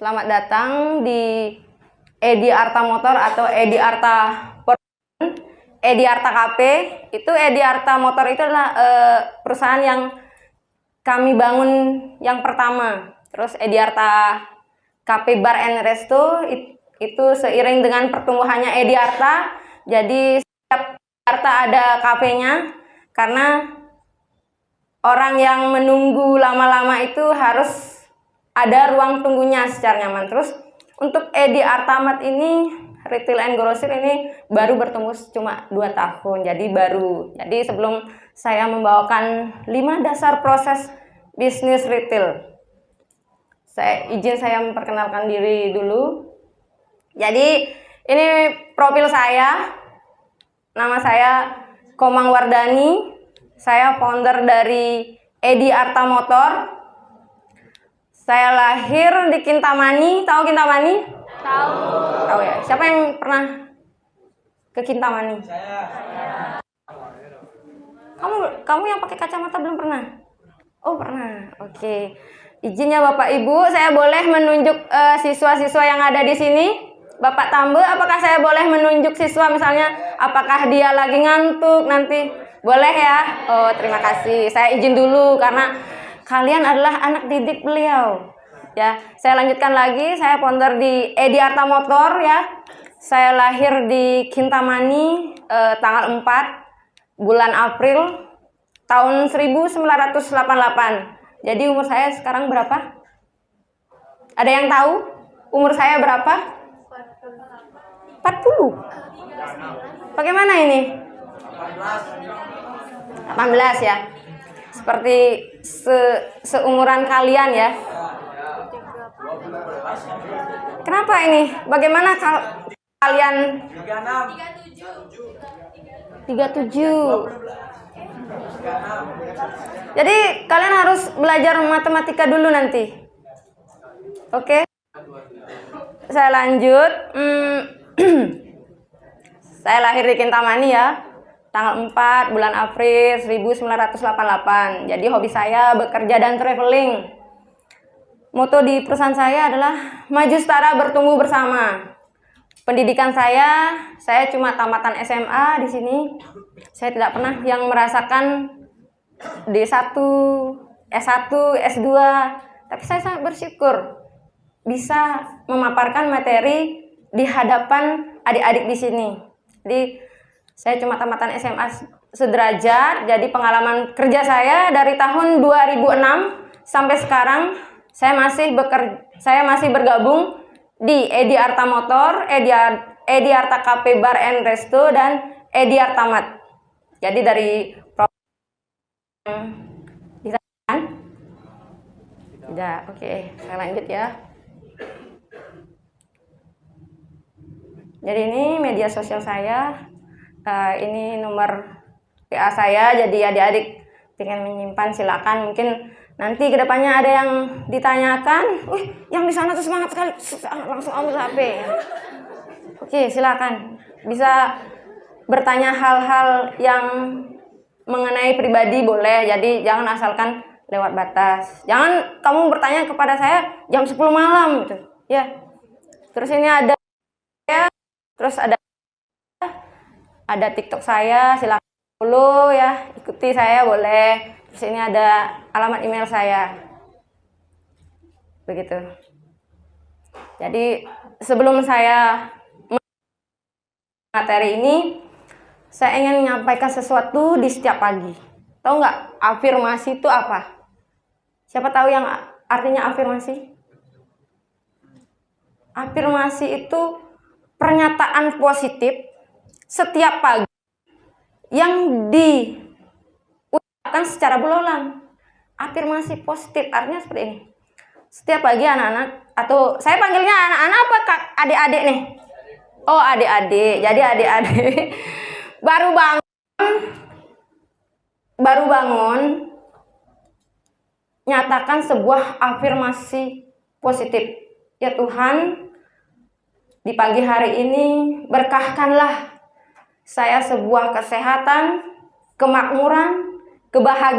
Selamat datang di Edi Arta Motor atau Edi Arta Edi Arta KP. Itu Edi Arta Motor itu adalah perusahaan yang kami bangun yang pertama. Terus Edi Arta KP Bar and Resto itu seiring dengan pertumbuhannya Edi Arta. Jadi setiap Arta ada kafenya karena orang yang menunggu lama-lama itu harus ada ruang tunggunya secara nyaman. Terus untuk Edi Artamat ini retail and grocery ini baru bertumbuh cuma 2 tahun, jadi baru. Jadi sebelum saya membawakan 5 dasar proses bisnis retail, izin saya memperkenalkan diri dulu. Jadi ini profil saya, nama saya Komang Wardani, saya founder dari Edi Arta Motor. Saya lahir di Kintamani, tahu Kintamani? Tahu. Tahu ya. Siapa yang pernah ke Kintamani? Saya. Kamu yang pakai kacamata belum pernah? Oh pernah. Oke. Izin ya Bapak Ibu, saya boleh menunjuk siswa-siswa yang ada di sini. Bapak Tambe, apakah saya boleh menunjuk siswa misalnya? Apakah dia lagi ngantuk nanti? Boleh ya? Oh terima kasih. Saya izin dulu karena kalian adalah anak didik beliau. Ya, saya lanjutkan lagi. Saya founder di Edi Arta Motor ya. Saya lahir di Kintamani tanggal 4 bulan April tahun 1988. Jadi umur saya sekarang berapa? Ada yang tahu umur saya berapa? 40. Bagaimana ini? 18 ya. Seperti seumuran kalian ya. Kenapa ini? Bagaimana kalian? 37. Jadi kalian harus belajar matematika dulu nanti. Oke? Saya lanjut. Saya lahir di Kintamani ya. Tanggal 4 bulan April 1988. Jadi hobi saya bekerja dan traveling. Moto di perusahaan saya adalah maju setara bertumbuh bersama. Pendidikan saya cuma tamatan SMA di sini. Saya tidak pernah yang merasakan D1, S1, S2. Tapi saya sangat bersyukur bisa memaparkan materi di hadapan adik-adik di sini. Jadi saya cuma tamatan SMA sederajat. Jadi pengalaman kerja saya dari tahun 2006 sampai sekarang saya masih bergabung di Edi Arta Motor, Edi Arta KP Bar and Resto dan Edi Artamat. Jadi dari tidak, oke, saya lanjut ya. Jadi ini media sosial saya, ini nomor PA saya. Jadi adik-adik pengen menyimpan silakan. Mungkin nanti kedepannya ada yang ditanyakan, yang di sana tuh semangat sekali, langsung ambil HP. Oke, silakan. Bisa bertanya hal-hal yang mengenai pribadi boleh. Jadi jangan asalkan lewat batas. Jangan kamu bertanya kepada saya jam 10 malam gitu. Ya. Terus ini ada TikTok saya, silakan follow ya, ikuti saya boleh. Terus ini ada alamat email saya. Begitu. Jadi sebelum saya materi ini, saya ingin menyampaikan sesuatu di setiap pagi. Tahu nggak afirmasi itu apa? Siapa tahu yang artinya afirmasi? Afirmasi itu pernyataan positif setiap pagi yang diucapkan secara berulang. Afirmasi positif artinya seperti ini. Setiap pagi anak-anak, atau saya panggilnya anak-anak apa kak? Adik-adik nih. Oh adik-adik. Jadi adik-adik baru bangun nyatakan sebuah afirmasi positif. Ya Tuhan, di pagi hari ini berkahkanlah saya sebuah kesehatan, kemakmuran, kebahagiaan,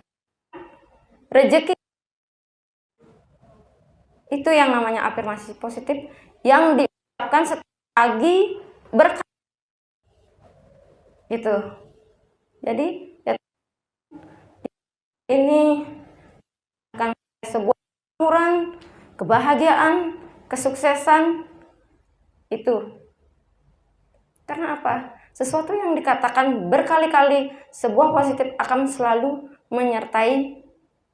rezeki Itu yang namanya afirmasi positif yang diucapkan setelah pagi berkali gitu. Jadi ya, ini akan sebuah kemakmuran, kebahagiaan, kesuksesan itu. Karena apa? Sesuatu yang dikatakan berkali-kali sebuah positif akan selalu menyertai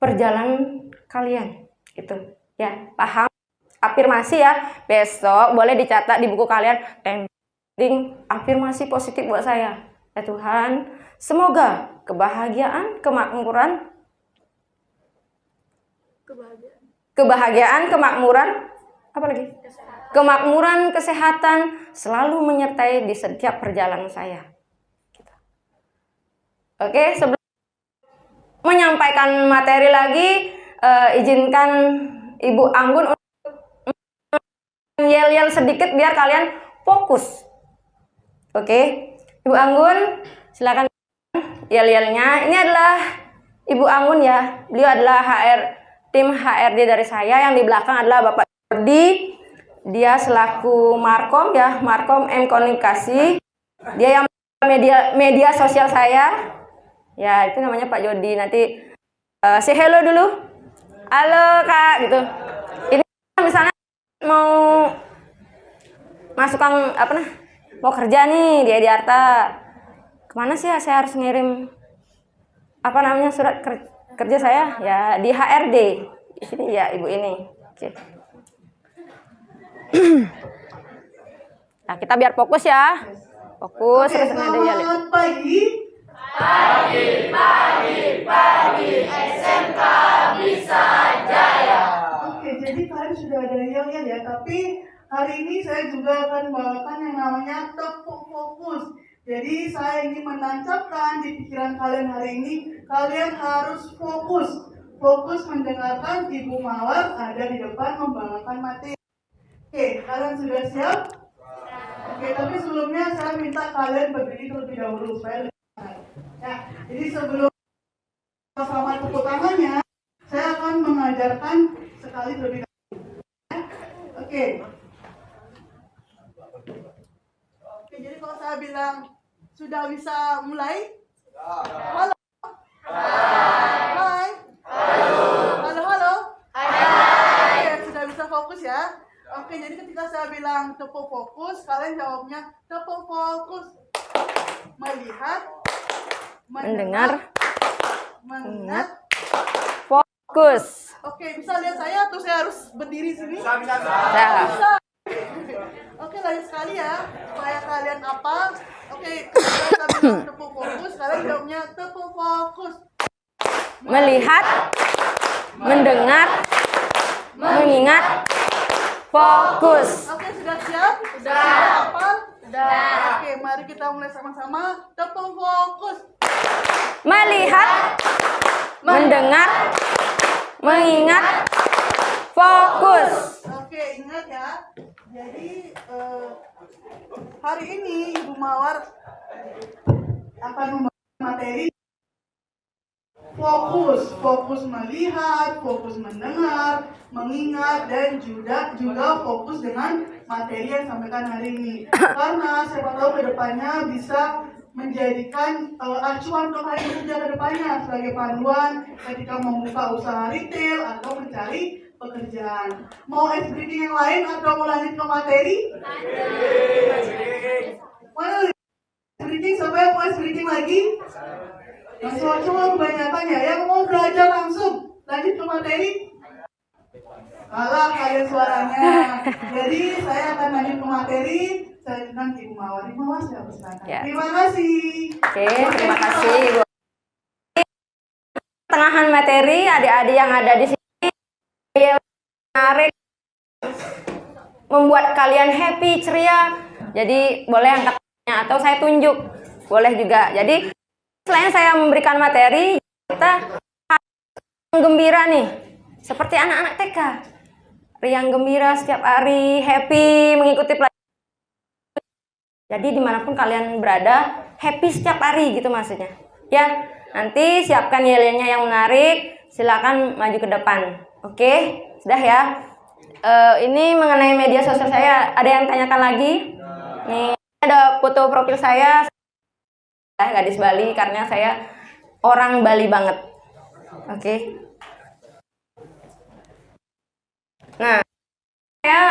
perjalanan kalian. Itu ya, paham? Afirmasi ya. Besok boleh dicatat di buku kalian, afirmasi positif buat saya. Ya Tuhan, semoga kebahagiaan, kemakmuran, kemakmuran, apa lagi? Kemakmuran, kesehatan selalu menyertai di setiap perjalanan saya. Oke, sebelum menyampaikan materi lagi, izinkan Ibu Anggun untuk yel-yel sedikit biar kalian fokus. Oke, Ibu Anggun, silakan yel-yelnya. Ini adalah Ibu Anggun ya. Beliau adalah tim HRD dari saya. Yang di belakang adalah Bapak Jordi. Dia selaku Markom ya, Markom M Komunikasi. Dia yang media sosial saya. Ya, itu namanya Pak Jordi. Nanti say hello dulu. Halo Kak, gitu. Ini misalnya mau masuk mau kerja nih di Edi Arta. Kemana sih ya saya harus ngirim surat kerja saya? Ya di HRD. Di sini ya Ibu ini. Oke. Nah, kita biar fokus ya. Fokus. Oke, selamat pagi. Pagi, SMK Bisa Jaya. Oke, jadi kalian sudah ada yel-yel ya, tapi hari ini saya juga akan membawakan yang namanya tepuk fokus. Jadi saya ingin menancapkan di pikiran kalian hari ini, kalian harus fokus. Fokus mendengarkan Ibu Mawar ada di depan membawakan materi. Oke, kalian sudah siap? Oke, tapi sebelumnya saya minta kalian berdiri terlebih dahulu supaya lebih semangat. Ya, jadi sebelum sama tepuk tangannya, saya akan mengajarkan sekali terlebih dahulu. Ya, oke. Oke, jadi kalau saya bilang sudah bisa mulai? Halo. Hai. Halo. Oke, sudah bisa fokus ya? Oke, jadi ketika saya bilang tepuk fokus, kalian jawabnya tepuk fokus. Melihat, Mendengar, mengingat, fokus. Oke, bisa lihat saya atau saya harus berdiri sini? Bisa. Bisa. Oke, lanjut sekali ya, supaya kalian apa? Oke, ketika saya bilang tepuk fokus, kalian jawabnya tepuk fokus. Melihat, mendengar, mengingat, fokus. Oke, sudah siap? Sudah hafal? Sudah. Oke, mari kita mulai sama-sama. Tepuk fokus. Melihat, mendengar, mengingat, fokus. Oke, ingat ya. Jadi hari ini Ibu Mawar akan membahas materi fokus melihat, fokus mendengar, mengingat, dan juga fokus dengan materi yang disampaikan hari ini. Karena siapa tahu kedepannya bisa menjadikan acuan untuk hari kerja kedepannya sebagai panduan ketika membuka usaha retail atau mencari pekerjaan. Mau ice breaking yang lain atau mau lanjut ke materi? Mana ice breaking? Siapa yang mau ice breaking lagi? Yang cowok-cowok kebanyakan ya, yang mau belajar langsung lanjut ke materi. Kalah kalian suaranya. Jadi saya akan lanjut ke materi. Saya dengan Ibu Mawar. Ibu Mawar saya persilakan. Ya. Terima kasih. Oke, terima kasih Ibu. Tengahan materi, adik-adik yang ada di sini menarik, membuat kalian happy, ceria. Jadi boleh angkat tangannya atau saya tunjuk, boleh juga. Jadi selain saya memberikan materi, kita gembira nih, seperti anak-anak TK, riang gembira setiap hari, happy mengikuti pelajaran. Jadi dimanapun kalian berada, happy setiap hari gitu maksudnya. Ya, nanti siapkan yel-yelnya yang menarik, silakan maju ke depan. Oke, sudah ya. ini mengenai media sosial saya. Ada yang tanyakan lagi? Nih ada foto profil saya gadis Bali karena saya orang Bali banget. Oke. Nah, saya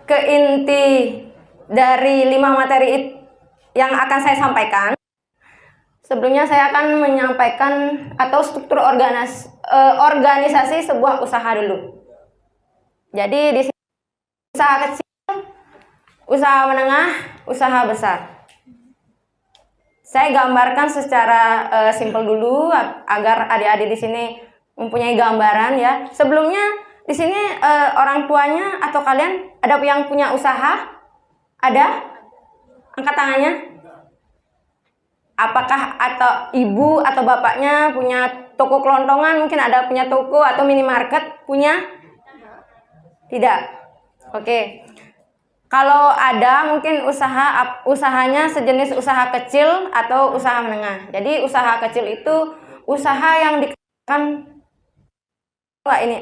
ke inti dari 5 materi yang akan saya sampaikan. Sebelumnya saya akan menyampaikan atau struktur organisasi sebuah usaha dulu. Jadi di sini usaha kecil, usaha menengah, usaha besar. Saya gambarkan secara simpel dulu agar adik-adik di sini mempunyai gambaran ya. Sebelumnya di sini orang tuanya atau kalian ada yang punya usaha? Ada? Angkat tangannya. Apakah atau ibu atau bapaknya punya toko kelontongan? Mungkin ada punya toko atau minimarket? Punya? Tidak. Oke. Kalau ada mungkin usahanya sejenis usaha kecil atau usaha menengah. Jadi usaha kecil itu usaha yang dikerjakan ini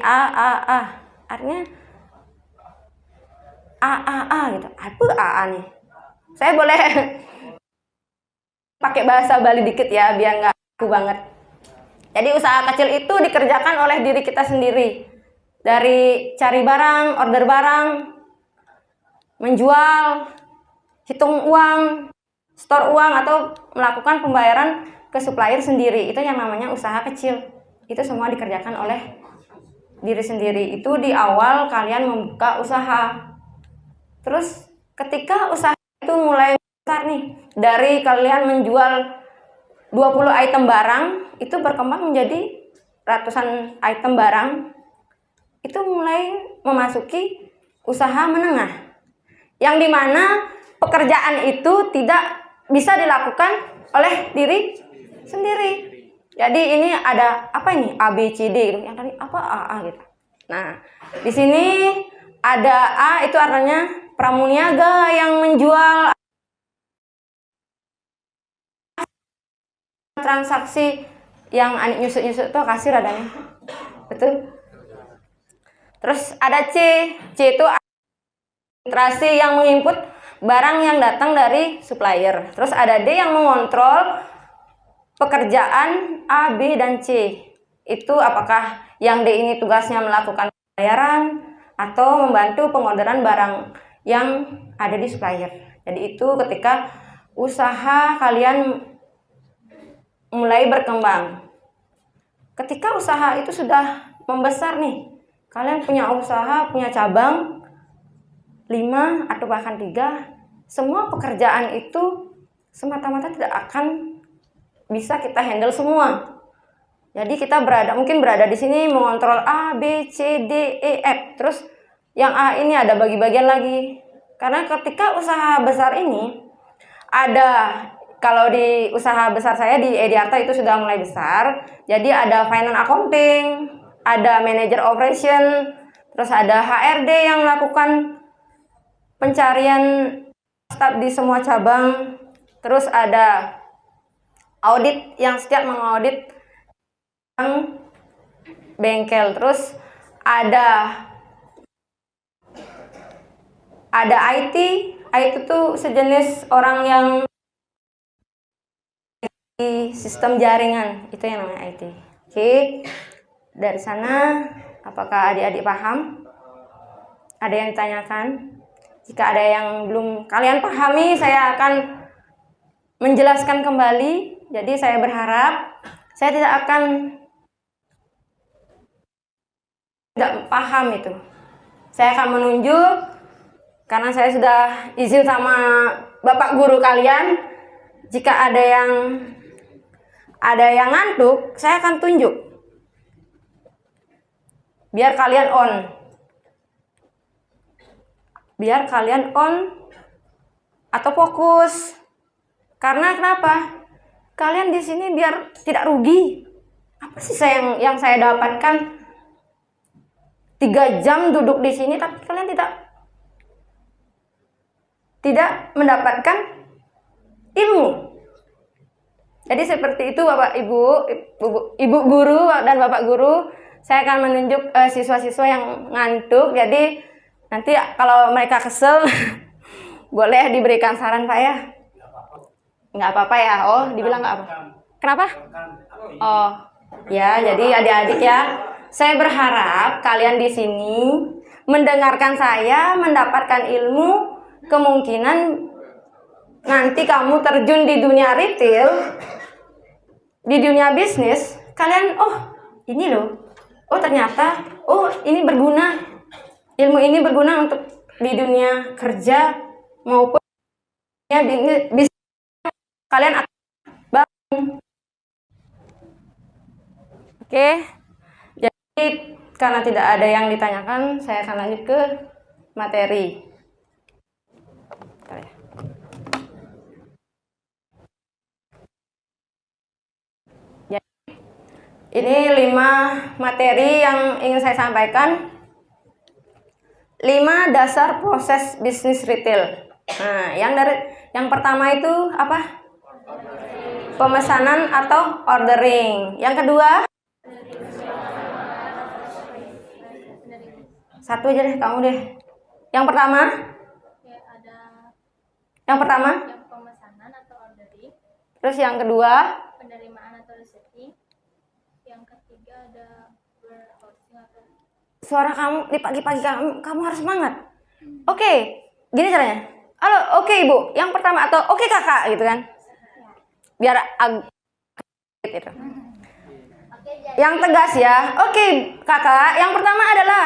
artinya gitu. Apa nih? Saya boleh pakai bahasa Bali dikit ya biar nggak aku banget. Jadi usaha kecil itu dikerjakan oleh diri kita sendiri. Dari cari barang, order barang, menjual, hitung uang, store uang atau melakukan pembayaran ke supplier sendiri. Itu yang namanya usaha kecil. Itu semua dikerjakan oleh diri sendiri. Itu di awal kalian membuka usaha. Terus ketika usaha itu mulai besar nih, dari kalian menjual 20 item barang, itu berkembang menjadi ratusan item barang. Itu mulai memasuki usaha menengah. Yang dimana pekerjaan itu tidak bisa dilakukan oleh diri sendiri. Jadi ini ada apa ini A B C D gitu. Yang tadi apa A gitu. Nah, di sini ada A itu artinya pramuniaga yang menjual transaksi yang anik nyusut-nyusut tuh kasir adanya. Betul? Terus ada C itu administrasi yang menginput barang yang datang dari supplier. Terus ada D yang mengontrol pekerjaan A, B, dan C. Itu apakah yang D ini tugasnya melakukan pembayaran atau membantu pengorderan barang yang ada di supplier. Jadi itu ketika usaha kalian mulai berkembang. Ketika usaha itu sudah membesar nih, kalian punya usaha, punya cabang 5 atau bahkan 3, semua pekerjaan itu semata-mata tidak akan bisa kita handle semua. Jadi kita mungkin berada di sini mengontrol A, B, C, D, E, F. Terus yang A ini ada bagi-bagian lagi. Karena ketika usaha besar ini ada, kalau di usaha besar saya di Ediarta itu sudah mulai besar. Jadi ada finance accounting, ada manager operation, terus ada HRD yang melakukan pencarian staf di semua cabang. Terus ada audit yang setiap mengaudit bengkel. Terus ada IT. IT itu sejenis orang yang di sistem jaringan, itu yang namanya IT. Oke. Dari sana apakah adik-adik paham? Ada yang ditanyakan? Jika ada yang belum kalian pahami, saya akan menjelaskan kembali. Jadi saya berharap saya tidak akan tidak paham itu. Saya akan menunjuk karena saya sudah izin sama Bapak guru kalian. Jika ada yang ngantuk, saya akan tunjuk. Biar kalian on. Biar kalian on atau fokus. Karena kenapa? Kalian di sini biar tidak rugi. Apa sih yang saya dapatkan? 3 jam duduk di sini tapi kalian tidak mendapatkan ilmu. Jadi seperti itu Bapak Ibu guru dan Bapak guru, saya akan menunjuk siswa-siswa yang ngantuk. Jadi nanti kalau mereka kesel boleh diberikan saran Pak ya. Nggak apa-apa ya. Oh, dibilang nggak apa. Kenapa? Oh, ya. Jadi adik-adik ya, saya berharap kalian di sini mendengarkan saya, mendapatkan ilmu, kemungkinan nanti kamu terjun di dunia retail, di dunia bisnis, kalian, oh ini loh, oh ternyata, oh ini berguna, ilmu ini berguna untuk di dunia kerja maupun dunia bisnis, kalian akan bangun. Oke, jadi karena tidak ada yang ditanyakan, saya akan lanjut ke materi. Ini 5 materi yang ingin saya sampaikan. 5 dasar proses bisnis retail. Nah, yang pertama itu apa? Pemesanan atau ordering. Yang kedua? Satu aja deh, kamu deh. Yang pertama? Yang pertama? Yang pemesanan atau ordering. Terus yang kedua? Penerimaan atau receiving. Yang ketiga ada warehousing atau. Suara kamu di pagi-pagi kamu harus semangat. Oke, gini caranya. Halo, oke Ibu. Yang pertama atau oke Kakak gitu kan. Biar gitu. Oke, jadi. Yang tegas ya. Oke, Kakak. Yang pertama adalah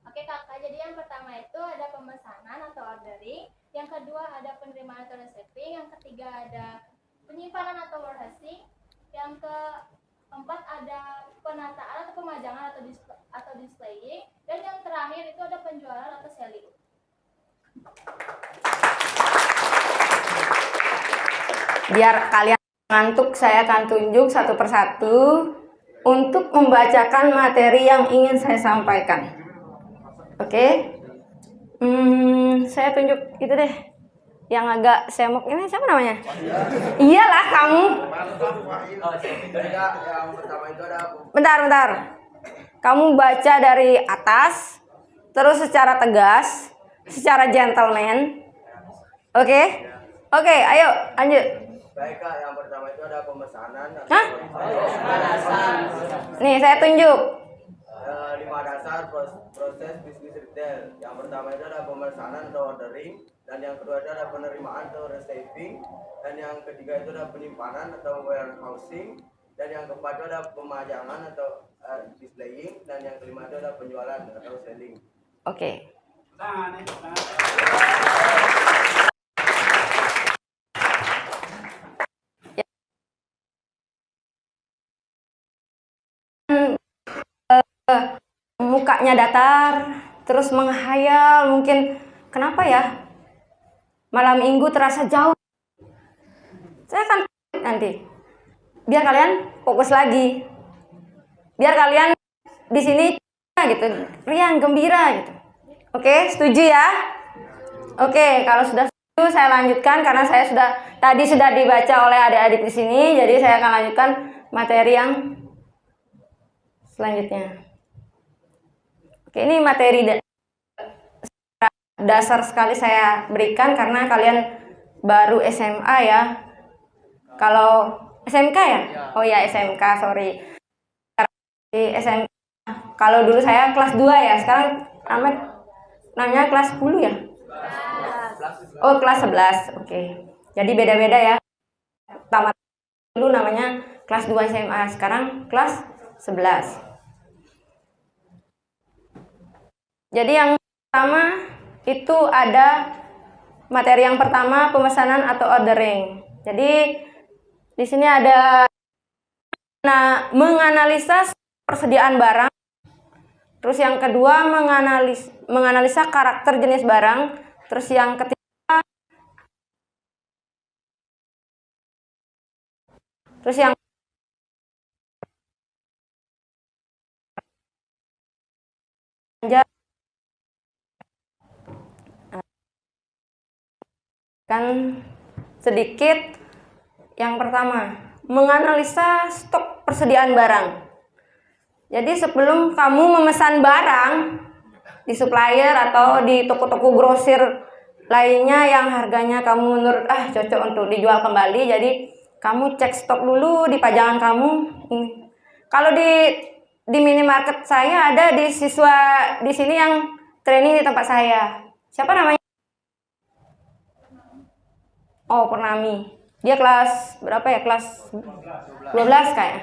Oke Kakak, jadi yang pertama itu ada pemesanan atau ordering. Yang kedua ada penerimaan atau receiving. Yang ketiga ada penyimpanan atau warehousing. Yang keempat ada penataan atau pemajangan atau displaying. Dan yang terakhir itu ada penjualan atau selling. biar kalian ngantuk, saya akan tunjuk satu persatu untuk membacakan materi yang ingin saya sampaikan. Oke? Saya tunjuk itu deh. Yang agak semok ini siapa namanya? Iyalah kamu. Bentar. Kamu baca dari atas, terus secara tegas, secara gentleman. Oke? Oke, ayo lanjut. Baik Kak, yang pertama itu ada pemesanan. Hah? Nih, saya tunjuk. 5 dasar proses bisnis retail. Yang pertama itu ada pemesanan atau ordering, dan yang kedua itu ada penerimaan atau receiving, dan yang ketiga itu ada penyimpanan atau warehousing, dan yang keempat itu ada pemajangan atau displaying, dan yang kelima itu ada penjualan atau selling. Oke. Mukanya datar, terus menghayal, mungkin kenapa ya malam minggu terasa jauh. Saya akan nanti biar kalian fokus lagi, biar kalian di sini gitu riang gembira gitu. Oke, setuju ya? Oke, kalau sudah setuju saya lanjutkan karena saya tadi sudah dibaca oleh adik-adik di sini, jadi saya akan lanjutkan materi yang selanjutnya. Oke, ini materi dasar sekali saya berikan karena kalian baru SMA ya. Kalau SMK ya? Oh ya, SMK, sorry. Di SMK. Kalau dulu saya kelas 2 ya, sekarang namanya kelas 10 ya? Oh, kelas 11. Oke. Jadi beda-beda ya. Tamat dulu namanya kelas 2 SMA, sekarang kelas 11. Jadi yang pertama itu ada materi yang pertama pemesanan atau ordering. Jadi di sini ada menganalisa persediaan barang. Terus yang kedua menganalisa karakter jenis barang. Terus yang ketiga kan sedikit. Yang pertama, menganalisa stok persediaan barang. Jadi sebelum kamu memesan barang di supplier atau di toko-toko grosir lainnya yang harganya kamu menurut cocok untuk dijual kembali, jadi kamu cek stok dulu di pajangan kamu. Kalau di minimarket saya ada di siswa di sini yang training di tempat saya. Siapa namanya? Oh, Purnami. Dia kelas berapa ya? Kelas 12 kayak.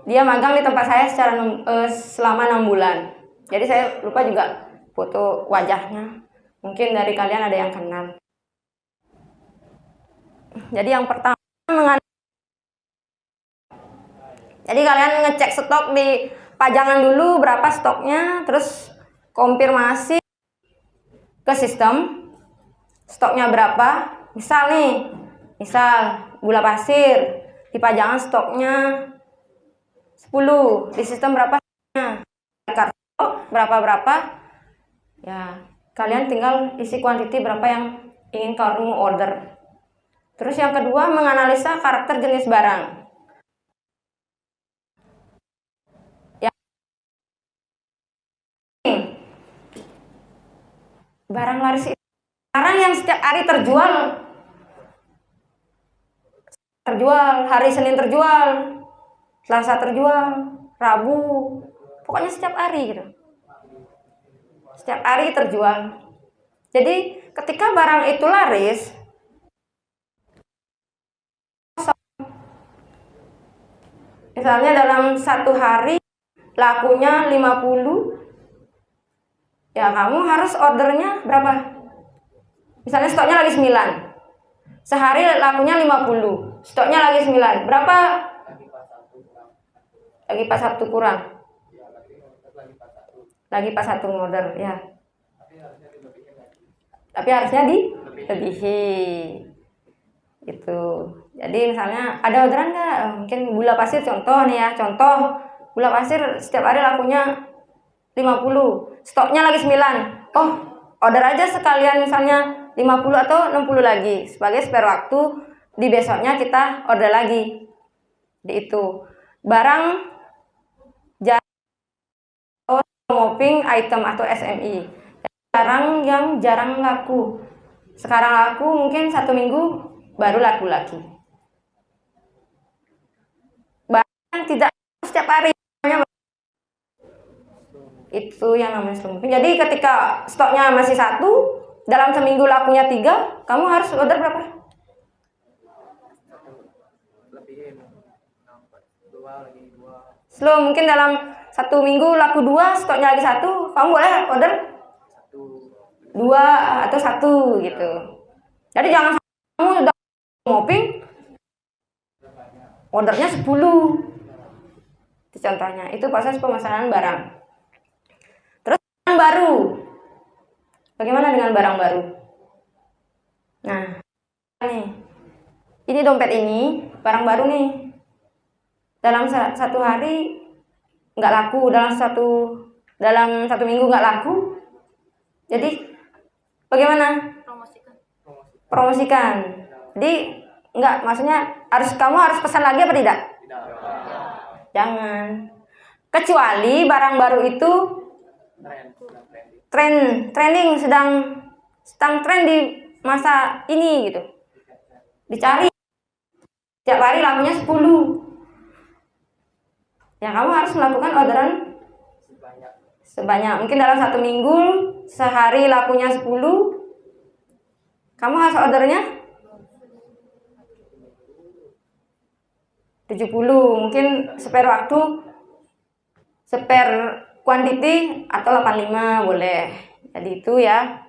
Dia magang di tempat saya selama 6 bulan. Jadi saya lupa juga foto wajahnya. Mungkin dari kalian ada yang kenal. Jadi yang pertama, jadi kalian ngecek stok di pajangan dulu berapa stoknya, terus konfirmasi ke sistem stoknya berapa. Misal gula pasir di pajangan stoknya 10, di sistem berapa? Kartu berapa ya, kalian tinggal isi kuantiti berapa yang ingin kamu order. Terus yang kedua, menganalisa karakter jenis barang. Ya, barang laris itu barang yang setiap hari terjual, hari Senin terjual, Selasa terjual, Rabu, pokoknya setiap hari gitu. Setiap hari terjual. Jadi ketika barang itu laris, misalnya dalam satu hari lakunya 50, ya kamu harus ordernya berapa? Misalnya stoknya lagi 9, sehari lakunya 50, stoknya lagi 9, berapa? Lagi pas Sabtu kurang. Lagi pas satu order ya. Tapi harusnya dilebihi. Itu. Jadi misalnya ada orderan nggak? Mungkin gula pasir contoh nih ya. Contoh gula pasir setiap hari lakunya 50, stoknya lagi 9. Oh, order aja sekalian misalnya 50 atau 60 lagi sebagai spare waktu di besoknya kita order lagi. Di itu. Barang moving item atau SMI, barang yang jarang laku. Sekarang laku mungkin 1 minggu baru laku lagi. Barang yang tidak setiap hari, itu yang namanya slow moving. Jadi ketika stoknya masih 1, dalam seminggu lakunya 3, kamu harus order berapa? Slow mungkin dalam 1 minggu laku 2, stoknya lagi 1, kamu boleh order 2 atau 1 gitu. Jadi jangan kamu udah moving ordernya 10. Itu contohnya, itu proses pemesanan barang. Terus barang baru. Bagaimana dengan barang baru? Nah, ini dompet ini barang baru nih. Dalam 1 hari nggak laku, dalam satu minggu nggak laku. Jadi bagaimana? Promosikan. Jadi nggak, maksudnya kamu harus pesan lagi apa tidak? Jangan. Kecuali barang baru itu trending, sedang tren di masa ini gitu. Dicari. Tiap hari lakunya 10. Ya kamu harus melakukan orderan sebanyak. Mungkin dalam 1 minggu sehari lakunya 10, kamu harus ordernya 70. Mungkin spare quantity atau 85 boleh. Jadi itu ya.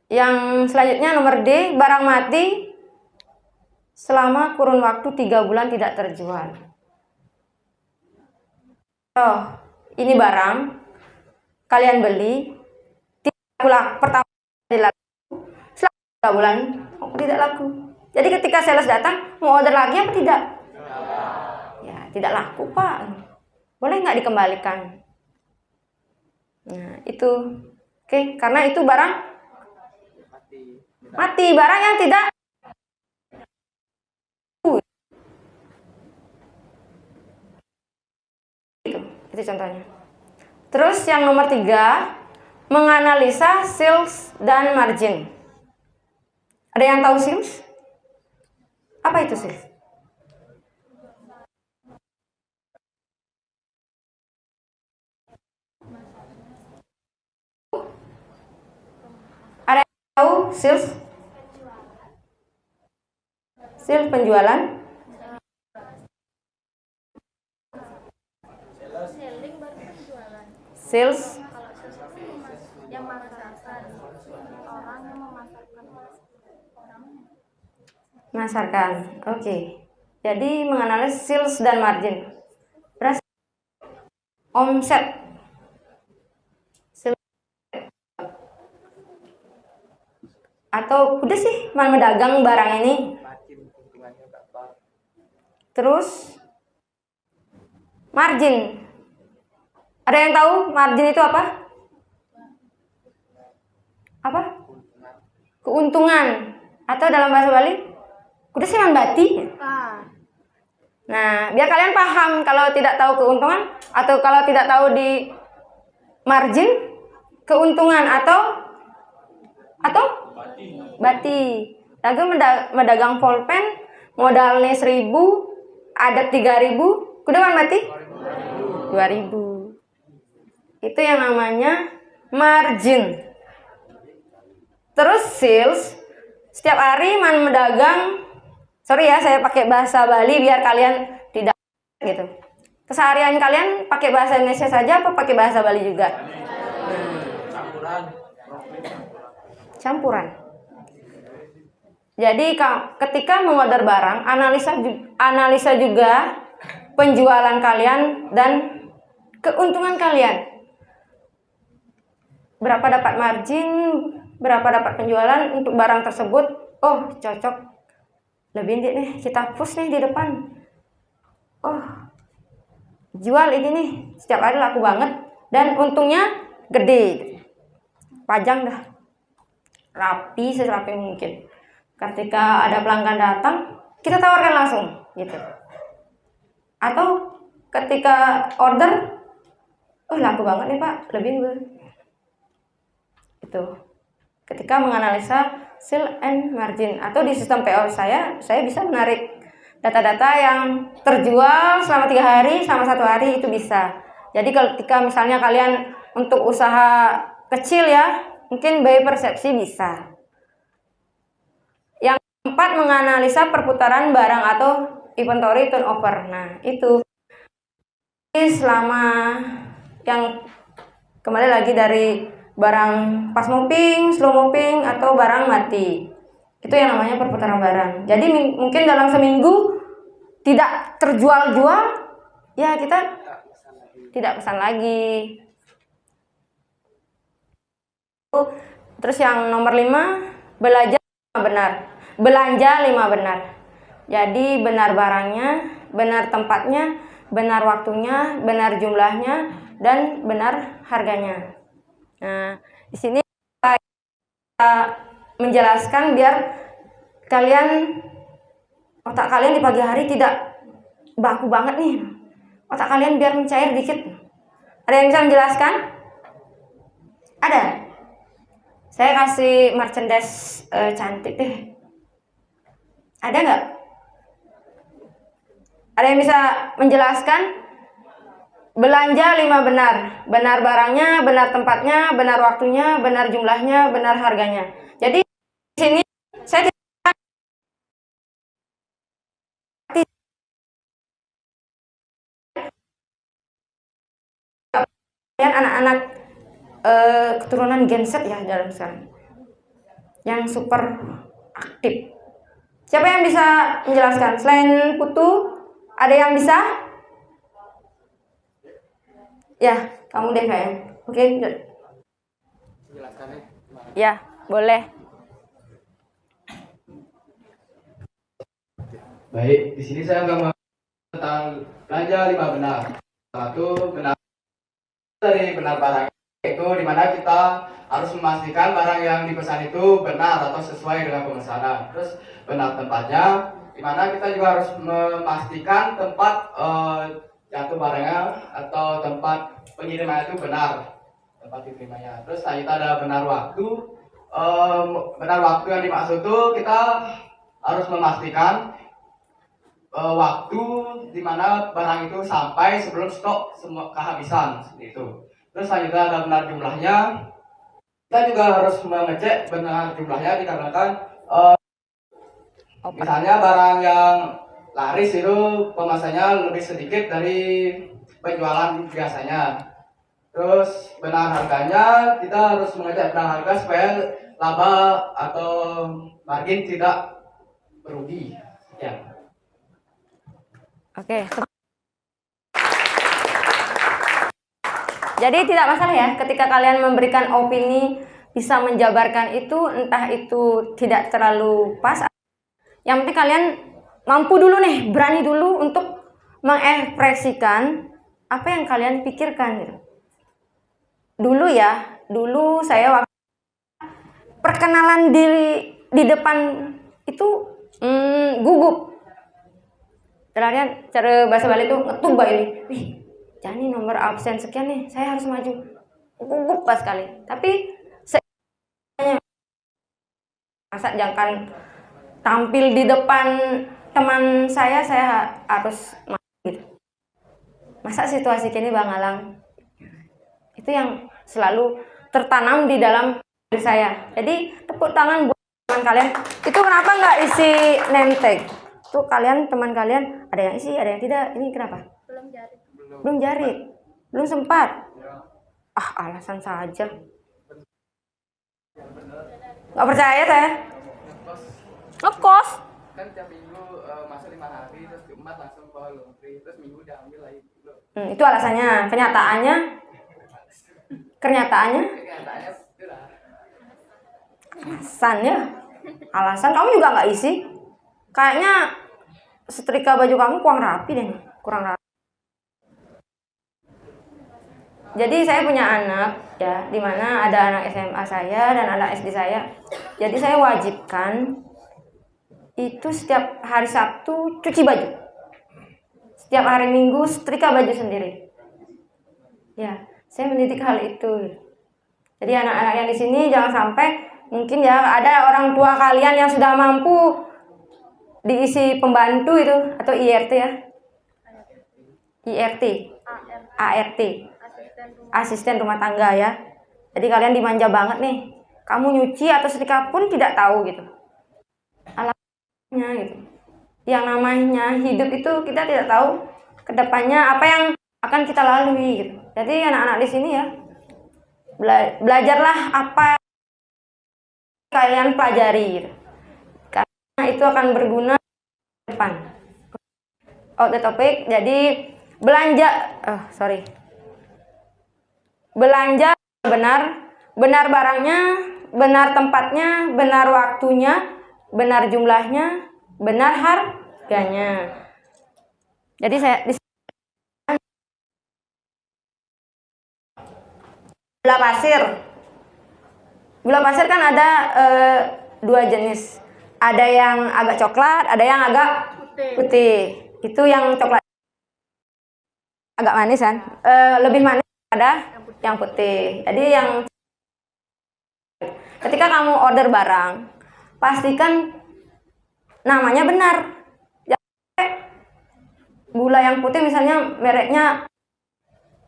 Yang selanjutnya nomor D, barang mati selama kurun waktu 3 bulan tidak terjual. Oh, ini barang kalian beli pertama tidak laku, selama 3 bulan tidak laku. Jadi ketika sales datang, mau order lagi apa tidak? Ya, tidak laku Pak. Boleh nggak dikembalikan? Nah, itu. Oke, karena itu barang mati, barang yang tidak Itu contohnya. Terus yang nomor 3, menganalisa sales dan margin. Ada yang tahu sales? Apa itu sales? Ada yang tahu sales? Sales penjualan. Selling baru penjualan. Sales Kalau sales itu yang memasarkan, orang yang memasarkan orang. memasarkan. Oke. Jadi menganalisis sales dan margin. Berapa omset? Sales. Atau udah sih medagang barang ini. Terus margin. Ada yang tahu margin itu apa? Apa? Keuntungan. Atau dalam bahasa Bali, kudu sih bati. Nah, biar kalian paham, kalau tidak tahu keuntungan atau kalau tidak tahu di margin, keuntungan atau bati. Lalu medagang pulpen, modalnya 1.000, ada 3.000, kudu kan bati? 2.000. Itu yang namanya margin. Terus sales, setiap hari medagang, sorry ya saya pakai bahasa Bali biar kalian tidak gitu. Keseharian kalian pakai bahasa Indonesia saja apa pakai bahasa Bali juga? Campuran. Jadi ketika mengorder barang, analisa juga penjualan kalian dan keuntungan kalian. Berapa dapat margin, berapa dapat penjualan untuk barang tersebut. Oh, cocok. Lebih nih, kita push nih di depan. Oh, jual ini nih, setiap hari laku banget dan untungnya gede. Pajang dah. Rapi serapi mungkin. Ketika ada pelanggan datang, kita tawarkan langsung gitu. Atau ketika order, oh laku banget nih Pak, lebih itu. Ketika menganalisa sales and margin atau di sistem PO saya bisa menarik data-data yang terjual selama 3 hari sama 1 hari itu bisa. Jadi ketika misalnya kalian untuk usaha kecil ya, mungkin by persepsi bisa. Yang 4, menganalisa perputaran barang atau inventory turnover. Nah, itu selama yang kembali lagi dari barang pas moving, slow moving atau barang mati. Itu yang namanya perputaran barang. Jadi mungkin dalam seminggu tidak terjual-jual, ya kita tidak pesan lagi. Terus yang nomor 5, belanja 5 benar. Jadi benar barangnya, benar tempatnya, benar waktunya, benar jumlahnya, dan benar harganya. Nah, di sini kita menjelaskan biar otak kalian di pagi hari tidak baku banget nih. Otak kalian biar mencair dikit. Ada yang bisa menjelaskan? Ada? Saya kasih merchandise cantik deh. Ada nggak? Ada yang bisa menjelaskan? Belanja 5 benar. Benar barangnya, benar tempatnya, benar waktunya, benar jumlahnya, benar harganya. Jadi di sini saya anak-anak keturunan Gen Z ya dalam sekarang yang super aktif. Siapa yang bisa menjelaskan? Selain Putu, ada yang bisa? Ya, kamu deh kayaknya. Oke. Jelaskan Ya, boleh. Baik, di sini saya akan tentang belanja 5 benar. Satu, benar dari benar barang itu dimana kita harus memastikan barang yang dipesan itu benar atau sesuai dengan pemesanan. Terus benar tempatnya, dimana kita juga harus memastikan tempat jatuh barangnya atau tempat pengiriman itu benar, tempat diterimanya. Terus selanjutnya ada benar waktu. Benar waktu yang dimaksud itu kita harus memastikan waktu di mana barang itu sampai sebelum stok semua kehabisan, seperti itu. Terus selanjutnya ada benar jumlahnya. Kita juga harus mengecek benar jumlahnya dikarenakan misalnya barang yang laris itu pemesannya lebih sedikit dari penjualan biasanya. Terus benar harganya, kita harus mengecek benar harga supaya laba atau margin tidak merugi. Ya. Oke. Jadi tidak masalah ya ketika kalian memberikan opini bisa menjabarkan itu, entah itu tidak terlalu pas. Yang penting kalian mampu dulu nih, berani dulu untuk mengekspresikan apa yang kalian pikirkan gitu. Dulu saya waktu perkenalan diri di depan itu gugup. Cara bahasa Bali itu ngetuba ini. Wih, Jani nomor absen sekian nih, saya harus maju. Gugup pas sekali. Tapi masa jangan tampil di depan teman saya harus gitu. Masa situasi kini Bang Alang? Itu yang selalu tertanam di dalam diri saya. Jadi tepuk tangan buat teman kalian. Itu kenapa nggak isi name tag? Tuh kalian, teman kalian ada yang isi, ada yang tidak. Ini kenapa? Belum jarit. Belum sempat. Alasan saja. Nggak percaya saya? Ngekos. Kan tiap minggu masuk 5 hari, terus Jumat langsung bawa laundry, terus minggu diambil lagi. Itu alasannya. Kenyataannya alasan kamu juga nggak isi. Kayaknya setrika baju kamu kurang rapi deh, kurang rapi. Jadi saya punya anak ya, dimana ada anak SMA saya dan anak SD saya. Jadi saya wajibkan itu setiap hari Sabtu cuci baju, setiap hari Minggu setrika baju sendiri. Ya, saya mendidik hal itu. Jadi anak-anak yang di sini jangan sampai, mungkin ya ada orang tua kalian yang sudah mampu diisi pembantu itu atau IRT ya, IRT, ART, asisten rumah tangga ya. Jadi kalian dimanja banget nih, kamu nyuci atau setrika pun tidak tahu gitu alasannya gitu. Yang namanya hidup itu kita tidak tahu kedepannya apa yang akan kita lalui gitu. Jadi anak-anak di sini ya, belajarlah apa kalian pelajari gitu. Karena itu akan berguna ke depan. Out the topic. Jadi belanja benar barangnya, benar tempatnya, benar waktunya, benar jumlahnya, benar harganya. Jadi saya gula pasir kan ada 2 jenis. Ada yang agak coklat, ada yang agak putih. Itu yang coklat agak manis kan, lebih manis ada yang putih. Jadi ketika kamu order barang, pastikan namanya benar. Jangan gula yang putih misalnya mereknya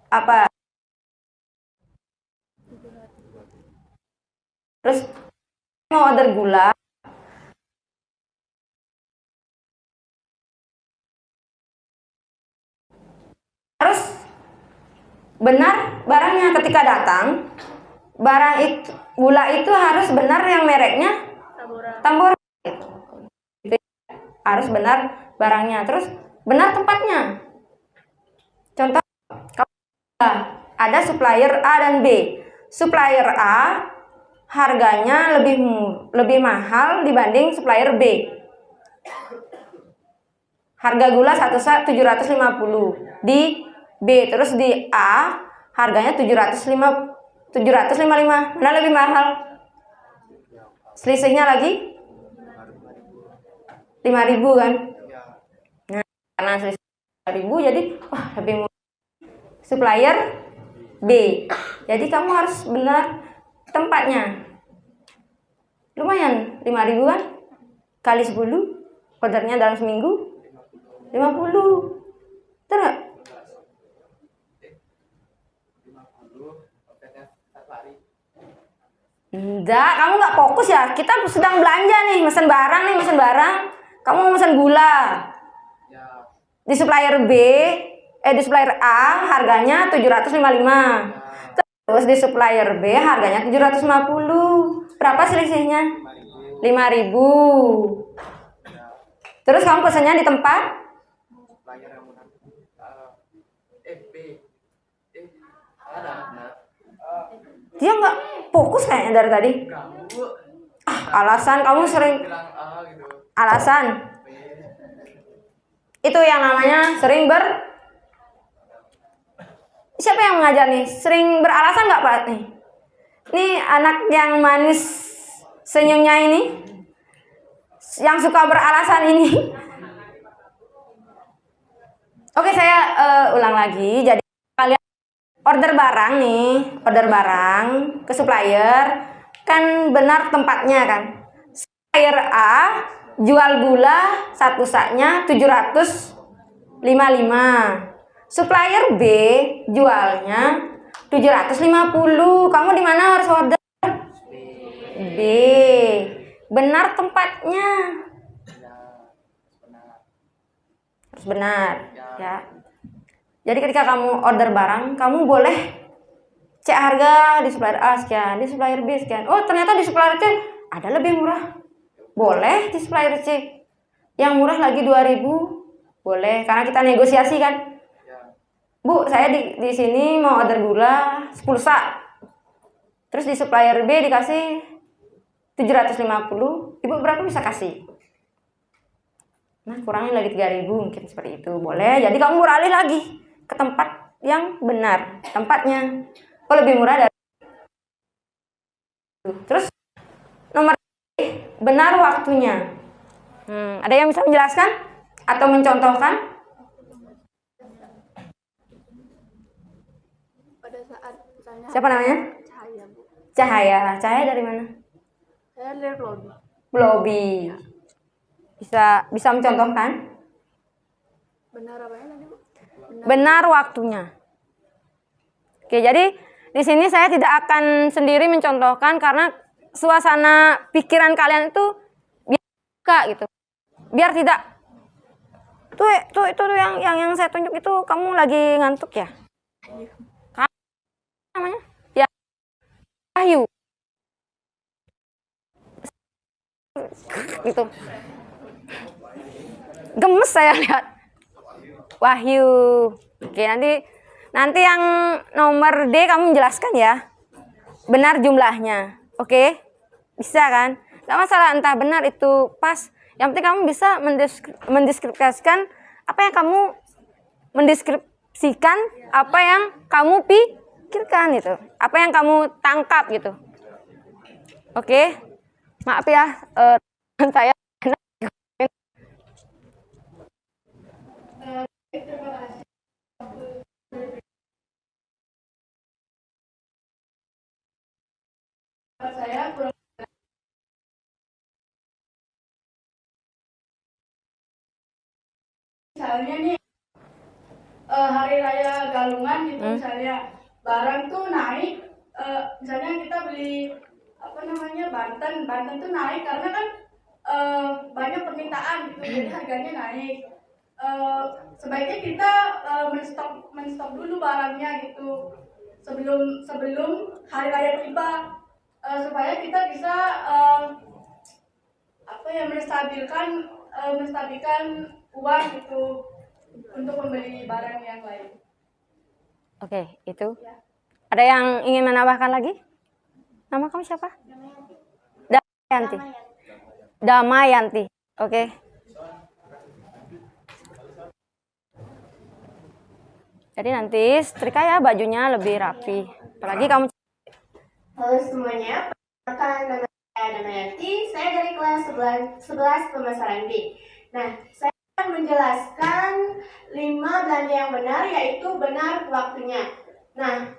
apa, terus mau order gula, harus benar barangnya. Ketika datang barang itu, gula itu harus benar yang mereknya Tambora. Itu harus benar barangnya, terus benar tempatnya. Contoh, ada supplier A dan B. Supplier A harganya lebih mahal dibanding supplier B. Harga gula satu sak 750 di B, terus di A harganya 755. Mana lebih mahal? Selisihnya lagi 5.000 kan? Nah, karena selisih ribu, jadi wah lebih murah. Supplier B. Jadi kamu harus benar tempatnya. Lumayan 5.000 kan? Kali 10, ordernya dalam seminggu 50. Betul nggak? 50, omsetnya satu hari. Enggak, kamu nggak fokus ya. Kita sedang belanja nih, mesen barang. Kamu mau mesen gula. Ya, Di supplier B, di supplier A harganya 755. Terus di supplier B harganya 750. Berapa selisihnya? 5.000. Terus kamu pesennya di tempat? supplier yang murah. B. Ada. Nah, Dia nggak fokus kayaknya dari tadi. kamu Alasan kamu sering bilang A gitu. alasan. B. Itu yang namanya sering Siapa yang mengajar nih? Sering beralasan nggak Pak nih? Nih anak yang manis senyumnya ini, yang suka beralasan ini. Oke, saya ulang lagi. Jadi kalian order barang ke supplier, kan benar tempatnya kan. Supplier A jual gula satu saknya 755. Supplier B jualnya 750. Kamu di mana harus order? B. Benar tempatnya. Harus benar, ya. Jadi ketika kamu order barang, kamu boleh cek harga di supplier A sekian, di supplier B sekian. Oh, ternyata di supplier C ada lebih murah. Boleh di supplier C. Yang murah lagi 2.000. Boleh, karena kita negosiasi kan. Bu, saya di sini mau order gula 10 sak. Terus di supplier B dikasih 750. Ibu berapa bisa kasih? Nah, kurangnya lagi 3.000 mungkin seperti itu. Boleh. Jadi kamu beralih lagi ke tempat yang benar. Tempatnya. Oh, lebih murah dari. Terus nomor benar waktunya. Ada yang bisa menjelaskan atau mencontohkan? Pada saat misalnya Siapa namanya? Cahaya, Bu. Cahaya. Cahaya dari mana? Saya dari lobby. Lobby. Bisa mencontohkan? Benar apa ya tadi, Bu? Benar waktunya. Oke, jadi di sini saya tidak akan sendiri mencontohkan karena suasana pikiran kalian itu biar buka gitu. Biar tidak tuh yang saya tunjuk itu kamu lagi ngantuk ya? Namanya? Ya. Wahyu. Gitu. Gemes saya lihat. Wahyu. Oke, nanti yang nomor D kamu menjelaskan ya. Benar jumlahnya. Oke? Bisa kan? Gak masalah entah benar itu pas. Yang penting kamu bisa mendeskripsikan apa yang kamu mendeskripsikan apa yang kamu pikirkan gitu. Apa yang kamu tangkap gitu. Oke? Maaf ya, saya Saya kurang misalnya nih hari raya Galungan gitu misalnya barang tuh naik misalnya kita beli apa namanya Banten tuh naik karena kan banyak permintaan gitu jadi harganya naik. Sebaiknya kita menstok dulu barangnya gitu sebelum hari raya tiba supaya kita bisa menstabilkan uang gitu untuk membeli barang yang lain. Oke, itu. Ada yang ingin menambahkan lagi? Nama kamu siapa? Damayanti. Damayanti. Oke. Jadi nanti setrika ya bajunya lebih rapi. Apalagi kamu. Halo semuanya, perkenalkan nama saya Damayanti, saya dari kelas 11 pemasaran B. Nah, saya menjelaskan 5 belanja yang benar, yaitu benar waktunya. Nah,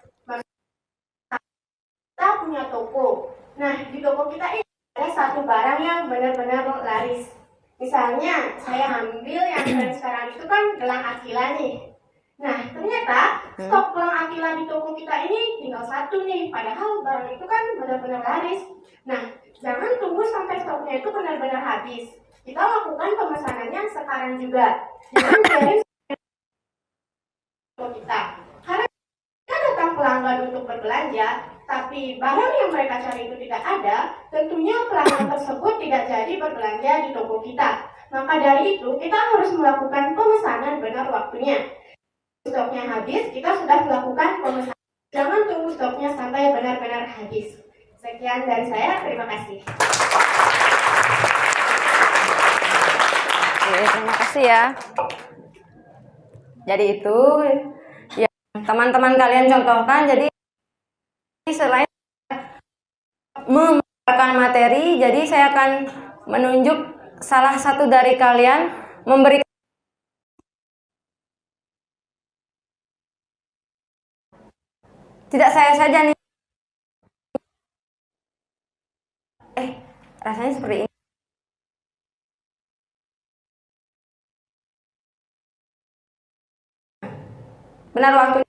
kita punya toko. Nah, di toko kita ini ada satu barang yang benar-benar laris. Misalnya, saya ambil yang tren sekarang itu kan gelang Aquila nih. Nah, ternyata stok gelang Aquila di toko kita ini tinggal 1 nih. Padahal barang itu kan benar-benar laris. Nah, jangan tunggu sampai stoknya itu benar-benar habis. Kita lakukan pemesanannya sekarang juga. Jangan biarin toko kita. Karena kita datang pelanggan untuk berbelanja, tapi barang yang mereka cari itu tidak ada, tentunya pelanggan tersebut tidak jadi berbelanja di toko kita. Maka dari itu, kita harus melakukan pemesanan benar waktunya. Stoknya habis, kita sudah melakukan pemesanan. Jangan tunggu stoknya sampai benar-benar habis. Sekian dari saya, terima kasih. Oke, terima kasih ya. Jadi itu yang teman-teman kalian contohkan. Jadi selain memberikan materi, jadi saya akan menunjuk salah satu dari kalian memberikan. Tidak saya saja nih. Rasanya seperti ini. Benar waktu.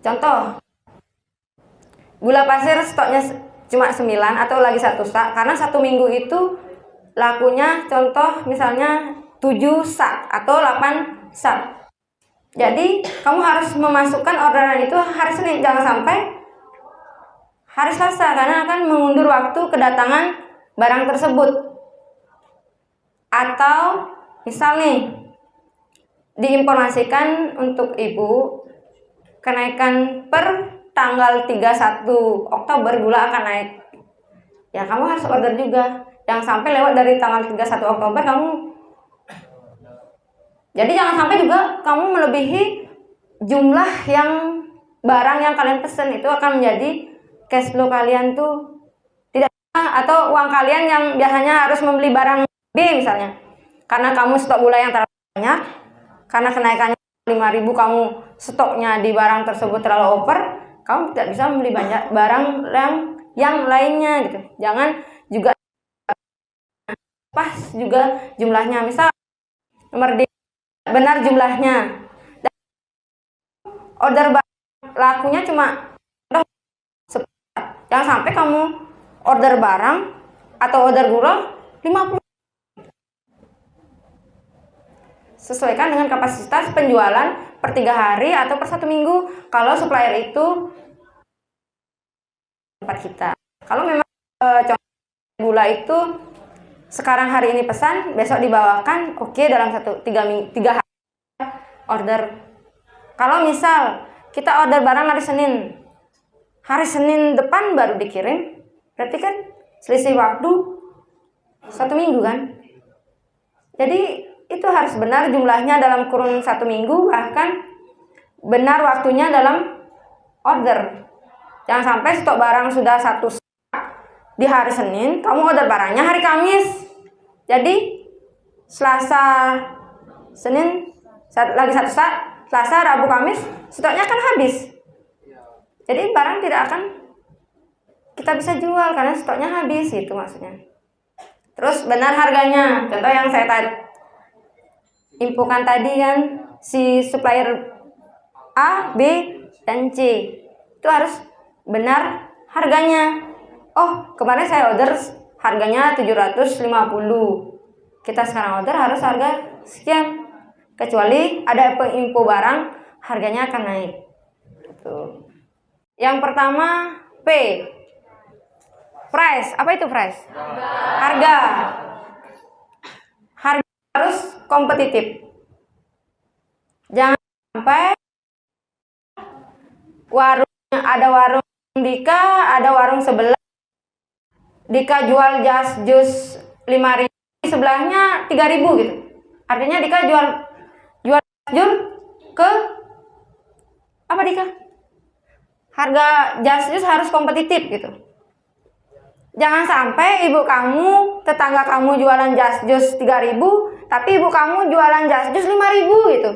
Contoh, gula pasir stoknya cuma 9 atau lagi 1 sak, karena 1 minggu itu lakunya contoh misalnya 7 sak atau 8 sak. Jadi kamu harus memasukkan orderan itu hari Senin, jangan sampai hari Selasa, karena akan mengundur waktu kedatangan barang tersebut. Atau misal nih, diinformasikan untuk ibu kenaikan per tanggal 31 Oktober gula akan naik. Ya kamu harus order juga. Jangan sampai lewat dari tanggal 31 Oktober kamu. Jadi jangan sampai juga kamu melebihi jumlah yang barang yang kalian pesen, itu akan menjadi cash flow kalian tuh tidak, atau uang kalian yang biasanya harus membeli barang B misalnya. Karena kamu stok gula yang terlalu banyak, karena kenaikannya 5.000, kamu stoknya di barang tersebut terlalu over, kamu tidak bisa membeli banyak barang yang lainnya gitu. Jangan juga pas juga jumlahnya, misal nomor D benar jumlahnya, dan order lakunya cuma 10. Jangan sampai kamu order barang atau order gula 50. Sesuaikan dengan kapasitas penjualan per 3 hari atau per 1 minggu. Kalau supplier itu tempat kita. Kalau memang contoh gula itu sekarang hari ini pesan, besok dibawakan, oke, dalam 3 hari order. Kalau misal kita order barang hari Senin depan baru dikirim, berarti kan selisih waktu 1 minggu kan. Jadi itu harus benar jumlahnya dalam kurun 1 minggu, bahkan benar waktunya dalam order. Jangan sampai stok barang sudah 1 sak di hari Senin, kamu order barangnya hari Kamis. Jadi Selasa, Senin lagi 1 sak, Selasa, Rabu, Kamis stoknya akan habis. Jadi barang tidak akan kita bisa jual karena stoknya habis, itu maksudnya. Terus benar harganya. Contoh yang saya infokan tadi kan, si supplier A, B, dan C itu harus benar harganya. Oh, kemarin saya order harganya 750. Kita sekarang order harus harga sekian. Kecuali ada info barang harganya akan naik. Gitu. Yang pertama P. Price. Apa itu price? Harga. Harga harus kompetitif. Jangan sampai ada warung Dika, ada warung sebelah. Dika jual jus 5.000, sebelahnya 3.000 gitu. Artinya Dika jual jus ke apa Dika? Harga jus harus kompetitif gitu. Jangan sampai ibu kamu, tetangga kamu jualan jus 3.000, tapi ibu kamu jualan jas jus 5.000 gitu.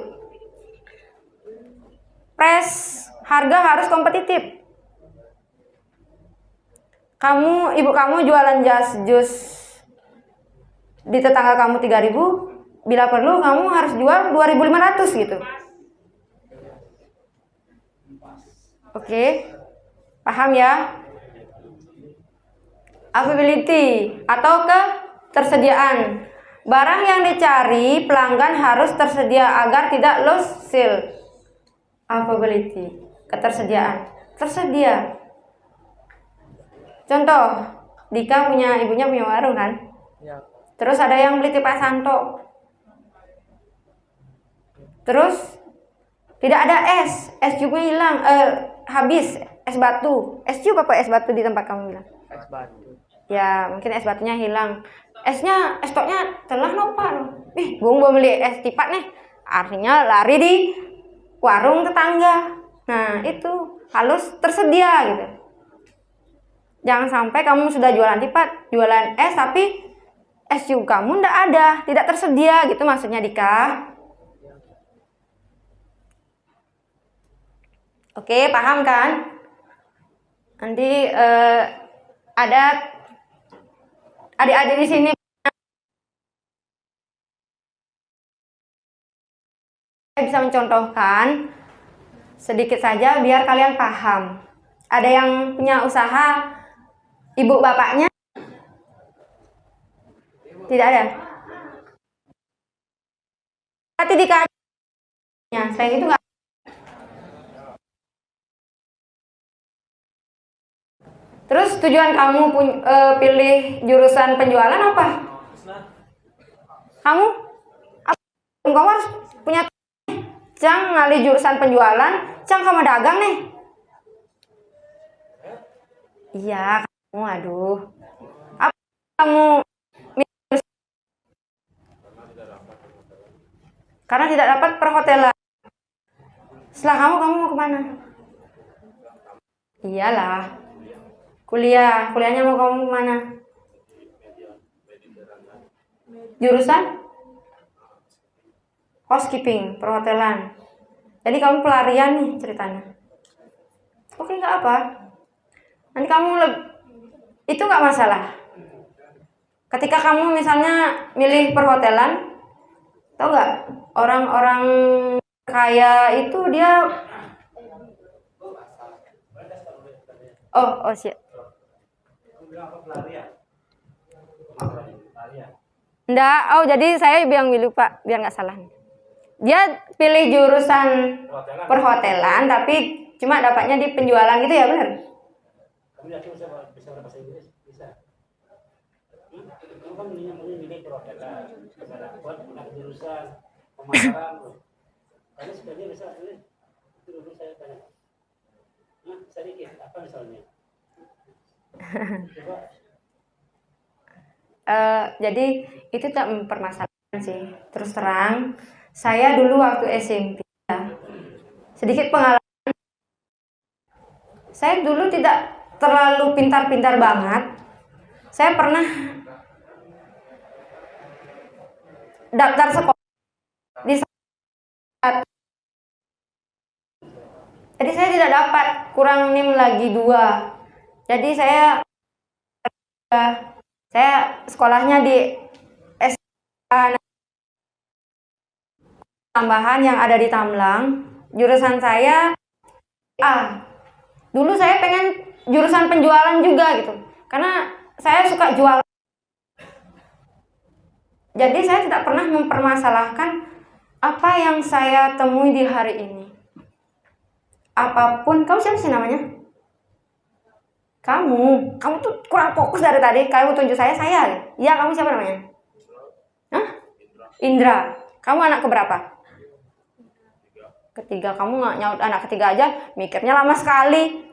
Harga harus kompetitif. Ibu kamu jualan jas jus di tetangga kamu 3.000, bila perlu kamu harus jual 2.500 gitu. Oke, paham ya? Availability atau ketersediaan. Barang yang dicari pelanggan harus tersedia agar tidak lost sale. Availability, ketersediaan, tersedia. Contoh, Dika ibunya punya warung kan? Terus ada yang beli teh Pak Santo. Terus tidak ada es juga hilang, habis es batu. Es juga apa es batu di tempat kamu bilang? Es batu. Ya, mungkin es batunya hilang. Stoknya telah lupa. Bung mau beli es tipat nih. Artinya lari di warung tetangga. Nah, itu harus tersedia gitu. Jangan sampai kamu sudah jualan tipat, jualan es tapi es juga kamu ndak ada, tidak tersedia gitu maksudnya Dika. Oke, paham kan? Nanti ada adik-adik di sini bisa mencontohkan sedikit saja biar kalian paham. Ada yang punya usaha, ibu bapaknya? Tidak ada. Berarti dikasihnya, selain itu nggak. Terus tujuan kamu pilih jurusan penjualan apa? Kamu harus punya Cang ngalih jurusan penjualan, Cang kamu dagang nih. Iya, kamu aduh. Apa kamu karena tidak dapat perhotelan. Setelah kamu mau kemana? Iyalah. Kuliahnya mau kamu kemana? Jurusan housekeeping, perhotelan. Jadi kamu pelarian nih ceritanya. Oke, nggak apa. Nanti kamu itu nggak masalah. Ketika kamu misalnya milih perhotelan, tau nggak orang-orang kaya itu dia siap. Enggak, jadi saya bilang dulu Pak, biar nggak salah. Dia pilih jurusan perhotelan, tapi cuma dapatnya di penjualan gitu ya, benar? Kamu yakin bisa bahasa Inggris? Bisa. Kamu kan milih perhotelan, bisa dapat jurusan pemasaran. Kamu sebenarnya bisa ini. Itu dulu saya tanya. Sedikit apa misalnya? Coba. Jadi itu tak mempermasalahkan sih. Terus terang, saya dulu waktu SMP ya, sedikit pengalaman. Saya dulu tidak terlalu pintar-pintar banget. Saya pernah daftar sekolah di saat, jadi saya tidak dapat, kurang NIM lagi 2. Jadi saya sekolahnya di SMA tambahan yang ada di Tamlang. Jurusan saya dulu saya pengen jurusan penjualan juga gitu, karena saya suka jual. Jadi saya tidak pernah mempermasalahkan apa yang saya temui di hari ini. Apapun, kamu siapa sih namanya? Kamu tuh kurang fokus dari tadi. Kamu tunjuk saya. Iya, kamu siapa namanya? Hah? Indra. Kamu anak keberapa? Ketiga. Kamu nggak nyaut anak ketiga aja, mikirnya lama sekali.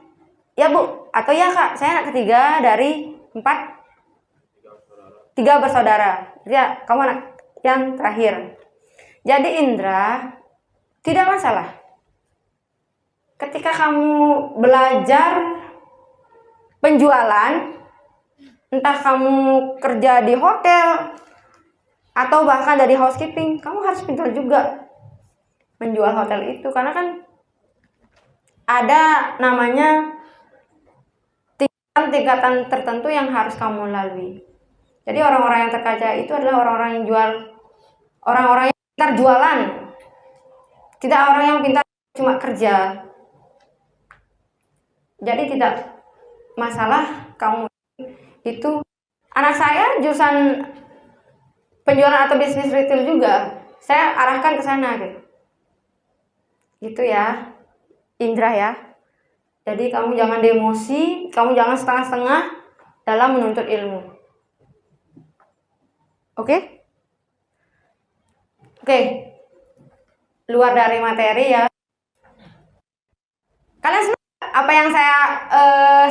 Ya Bu, atau ya Kak, saya anak ketiga dari 3 bersaudara. Ya, kamu anak yang terakhir. Jadi Indra, tidak masalah. Ketika kamu belajar penjualan, entah kamu kerja di hotel atau bahkan dari housekeeping, kamu harus pintar juga menjual hotel itu, karena kan ada namanya tingkatan tertentu yang harus kamu lalui. Jadi orang-orang yang terkaya itu adalah orang-orang yang jual, orang-orang yang pintar jualan, tidak orang yang pintar cuma kerja. Jadi tidak masalah kamu itu. Anak saya jurusan penjualan atau bisnis retail juga, saya arahkan ke sana gitu. Gitu ya, Indra ya. Jadi kamu jangan demosi, kamu jangan setengah-setengah dalam menuntut ilmu. Oke? Oke. Luar dari materi ya. Kalian senang apa yang saya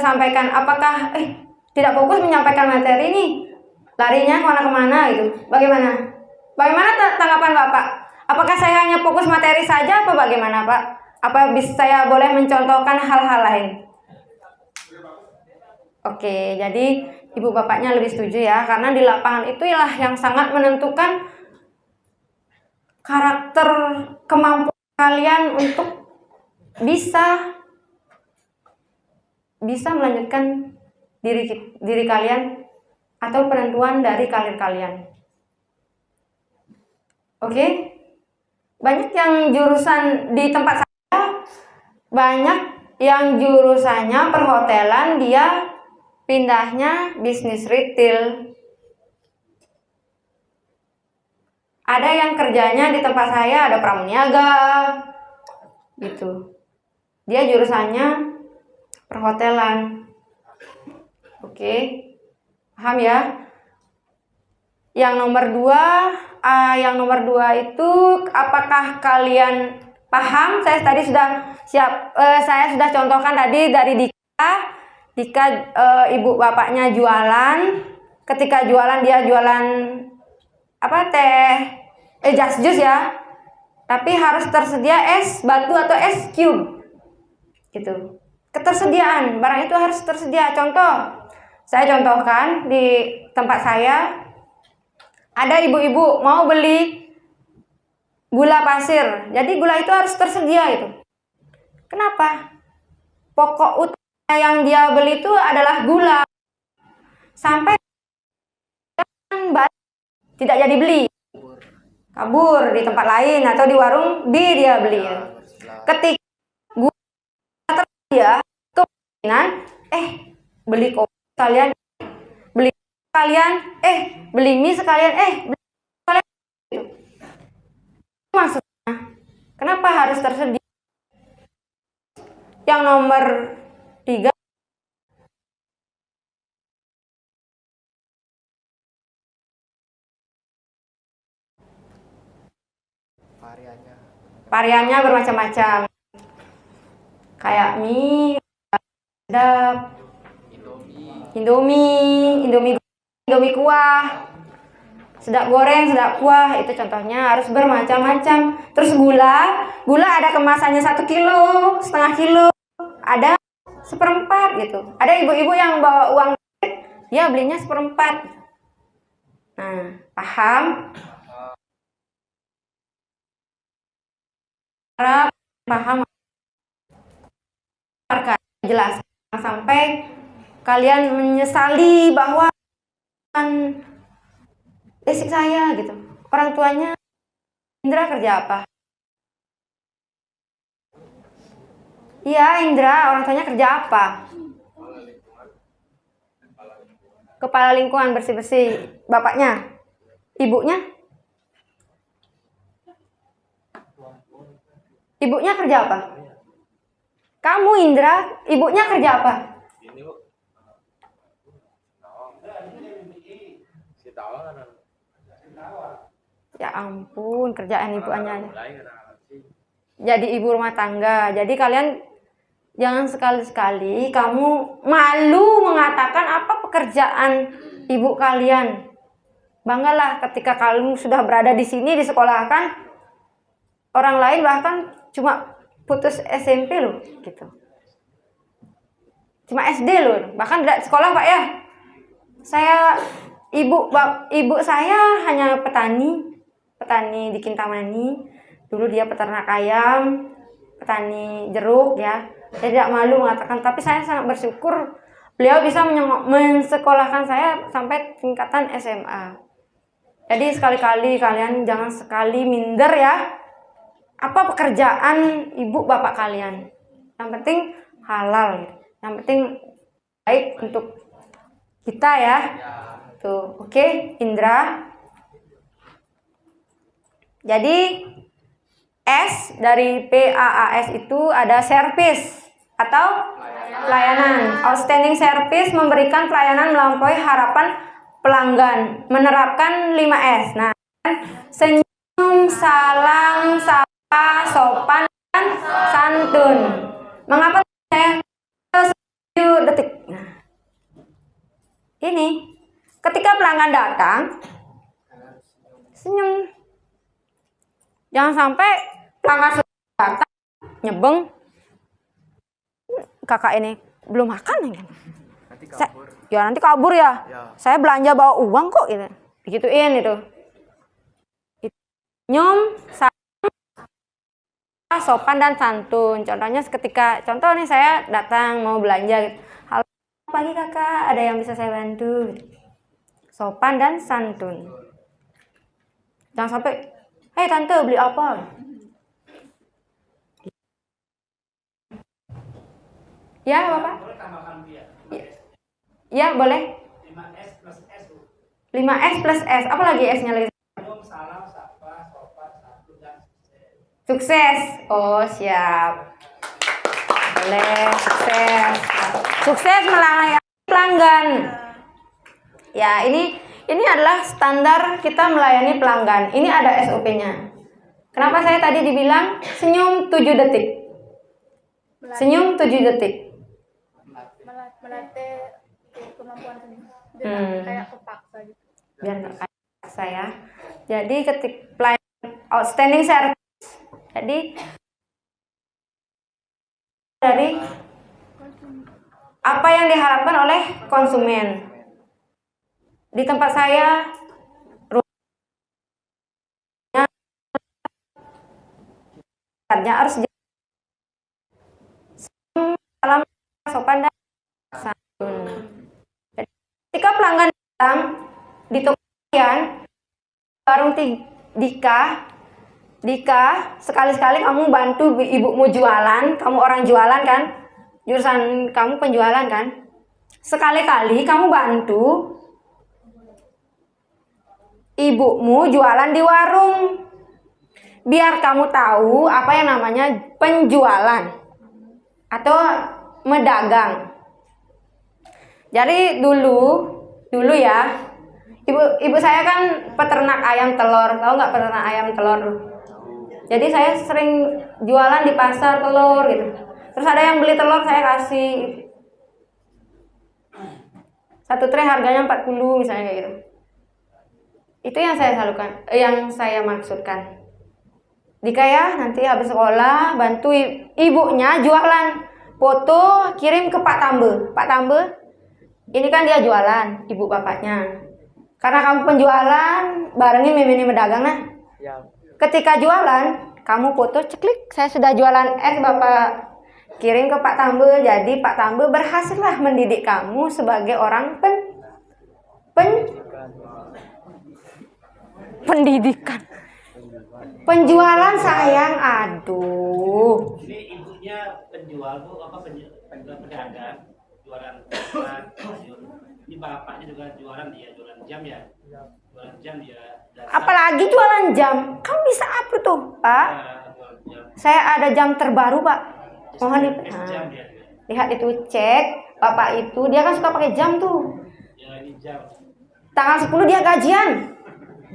sampaikan? Apakah tidak fokus menyampaikan materi nih? Larinya kemana-kemana gitu. Bagaimana? Bagaimana tanggapan Bapak? Apakah saya hanya fokus materi saja apa bagaimana Pak? Apa bisa saya boleh mencontohkan hal-hal lain? Oke, jadi ibu bapaknya lebih setuju ya, karena di lapangan itulah yang sangat menentukan karakter, kemampuan kalian untuk bisa melanjutkan diri kalian atau penentuan dari karir kalian. Oke? Banyak yang jurusan di tempat saya, banyak yang jurusannya perhotelan, dia pindahnya bisnis retail. Ada yang kerjanya di tempat saya, ada pramuniaga gitu. Dia jurusannya perhotelan. Oke, paham ya? Yang nomor dua itu, apakah kalian paham? Saya tadi sudah saya sudah contohkan tadi dari Dika, ibu bapaknya jualan. Ketika jualan dia jualan jas jus ya, tapi harus tersedia es batu atau es cube gitu. Ketersediaan barang itu harus tersedia. Contoh, saya contohkan di tempat saya, ada ibu-ibu mau beli gula pasir, jadi gula itu harus tersedia itu. Kenapa? Pokok utama yang dia beli itu adalah gula. Sampai tidak jadi beli, kabur di tempat lain atau di warung dia beli. Ketika gula tersedia, kemungkinan beli kopi sekalian, beli sekalian, beli mie sekalian, beli sekalian. Maksudnya, kenapa harus tersedia? Yang nomor 3, variannya bermacam-macam, kayak mie, sedap, Indomie kuah, sedap goreng, sedap kuah, itu contohnya harus bermacam-macam. Terus gula ada kemasannya 1 kilo, setengah kilo, ada 1/4 gitu. Ada ibu-ibu yang bawa uang, dia belinya 1/4. Nah, paham? Paham? Jelas sampai kalian menyesali bahwa basic saya gitu. Orang tuanya Indra kerja apa? Iya, Indra, orang tuanya kerja apa? Kepala lingkungan bersih-bersih. Bapaknya? Ibunya? Ibunya kerja apa? Kamu Indra, ibunya kerja apa? Ya ampun, kerjaan ibunya. Jadi ibu rumah tangga. Jadi kalian jangan sekali-sekali kamu malu mengatakan apa pekerjaan ibu kalian. Banggalah ketika kamu sudah berada di sini, disekolahkan. Orang lain bahkan cuma putus SMP loh, gitu. Cuma SD loh, bahkan tidak sekolah Pak ya. Saya ibu saya hanya petani di Kintamani. Dulu dia peternak ayam, petani jeruk ya. Saya tidak malu mengatakan, tapi saya sangat bersyukur beliau bisa mensekolahkan saya sampai tingkatan SMA. Jadi sekali-kali kalian jangan sekali minder ya. Apa pekerjaan ibu bapak kalian? Yang penting halal, yang penting baik untuk kita ya. Tuh, oke, Indra. Jadi S dari PAAS itu ada service atau pelayanan. Outstanding service memberikan pelayanan melampaui harapan pelanggan, menerapkan 5S. Nah, senyum, salam, sapa, sopan, dan santun. Mengapa saya 7 detik? Nah, ini ketika pelanggan datang, senyum. Jangan sampai pelanggan datang nyebeng, kakak ini belum makan ya. Nanti kabur ya. Saya belanja bawa uang kok gitu. Digituin itu. Senyum, sopan dan santun. Contohnya contoh nih saya datang mau belanja gitu. Halo pagi kakak, ada yang bisa saya bantu? Sopan dan santun. Jangan sampai, hei tante beli apa? Ya bapak? Boleh tambahkan dia. Ya boleh. 5S plus S. 5S plus S. Apa lagi S-nya lagi? Salam, sapa, sopan, santun, dan Sukses. Oh siap. Boleh, sukses. Sukses melayani pelanggan. Ya, ini adalah standar kita melayani pelanggan. Ini ada SOP-nya. Kenapa saya tadi dibilang senyum 7 detik? Senyum 7 detik. Melatih kemampuan sendiri. Biar kayak kepaksa gitu. Biar nggak paksa ya. Jadi pelayanan outstanding service. Jadi dari apa yang diharapkan oleh konsumen. Di tempat saya harus salam, sopan dan santun. Ketika pelanggan datang di toko kalian, warung Dika, sekali-sekali kamu bantu ibumu jualan, kamu orang jualan kan, jurusan kamu penjualan kan, sekali-kali kamu bantu ibumu jualan di warung, biar kamu tahu apa yang namanya penjualan atau medagang. Jadi dulu ya, ibu saya kan peternak ayam telur, tahu nggak peternak ayam telur? Jadi saya sering jualan di pasar telur gitu. Terus ada yang beli telur saya kasih. Satu tray harganya 40 misalnya kayak gitu. Itu yang saya salurkan, yang saya maksudkan. Dika ya, nanti habis sekolah bantu ibunya jualan. Foto kirim ke Pak Tambe. Pak Tambe, ini kan dia jualan, ibu bapaknya. Karena kamu penjualan, barengin Mimini Medagang nah. Ketika jualan, kamu foto ceklik, saya sudah jualan es bapak. Kirim ke Pak Tambe, jadi Pak Tambe berhasillah mendidik kamu sebagai orang pendidikan. Penjualan sayang, aduh. Ini ibunya penjual bu, apa pedagang, jualan sayur. Ini bapaknya juga jualan jam ya. Jualan jam dia. Apalagi jualan jam, kamu bisa apa tuh, Pak? Saya ada jam terbaru, Pak. Mohon lihat itu, cek bapak itu, dia kan suka pakai jam tuh. Ya ini jam. Tanggal 10 dia gajian.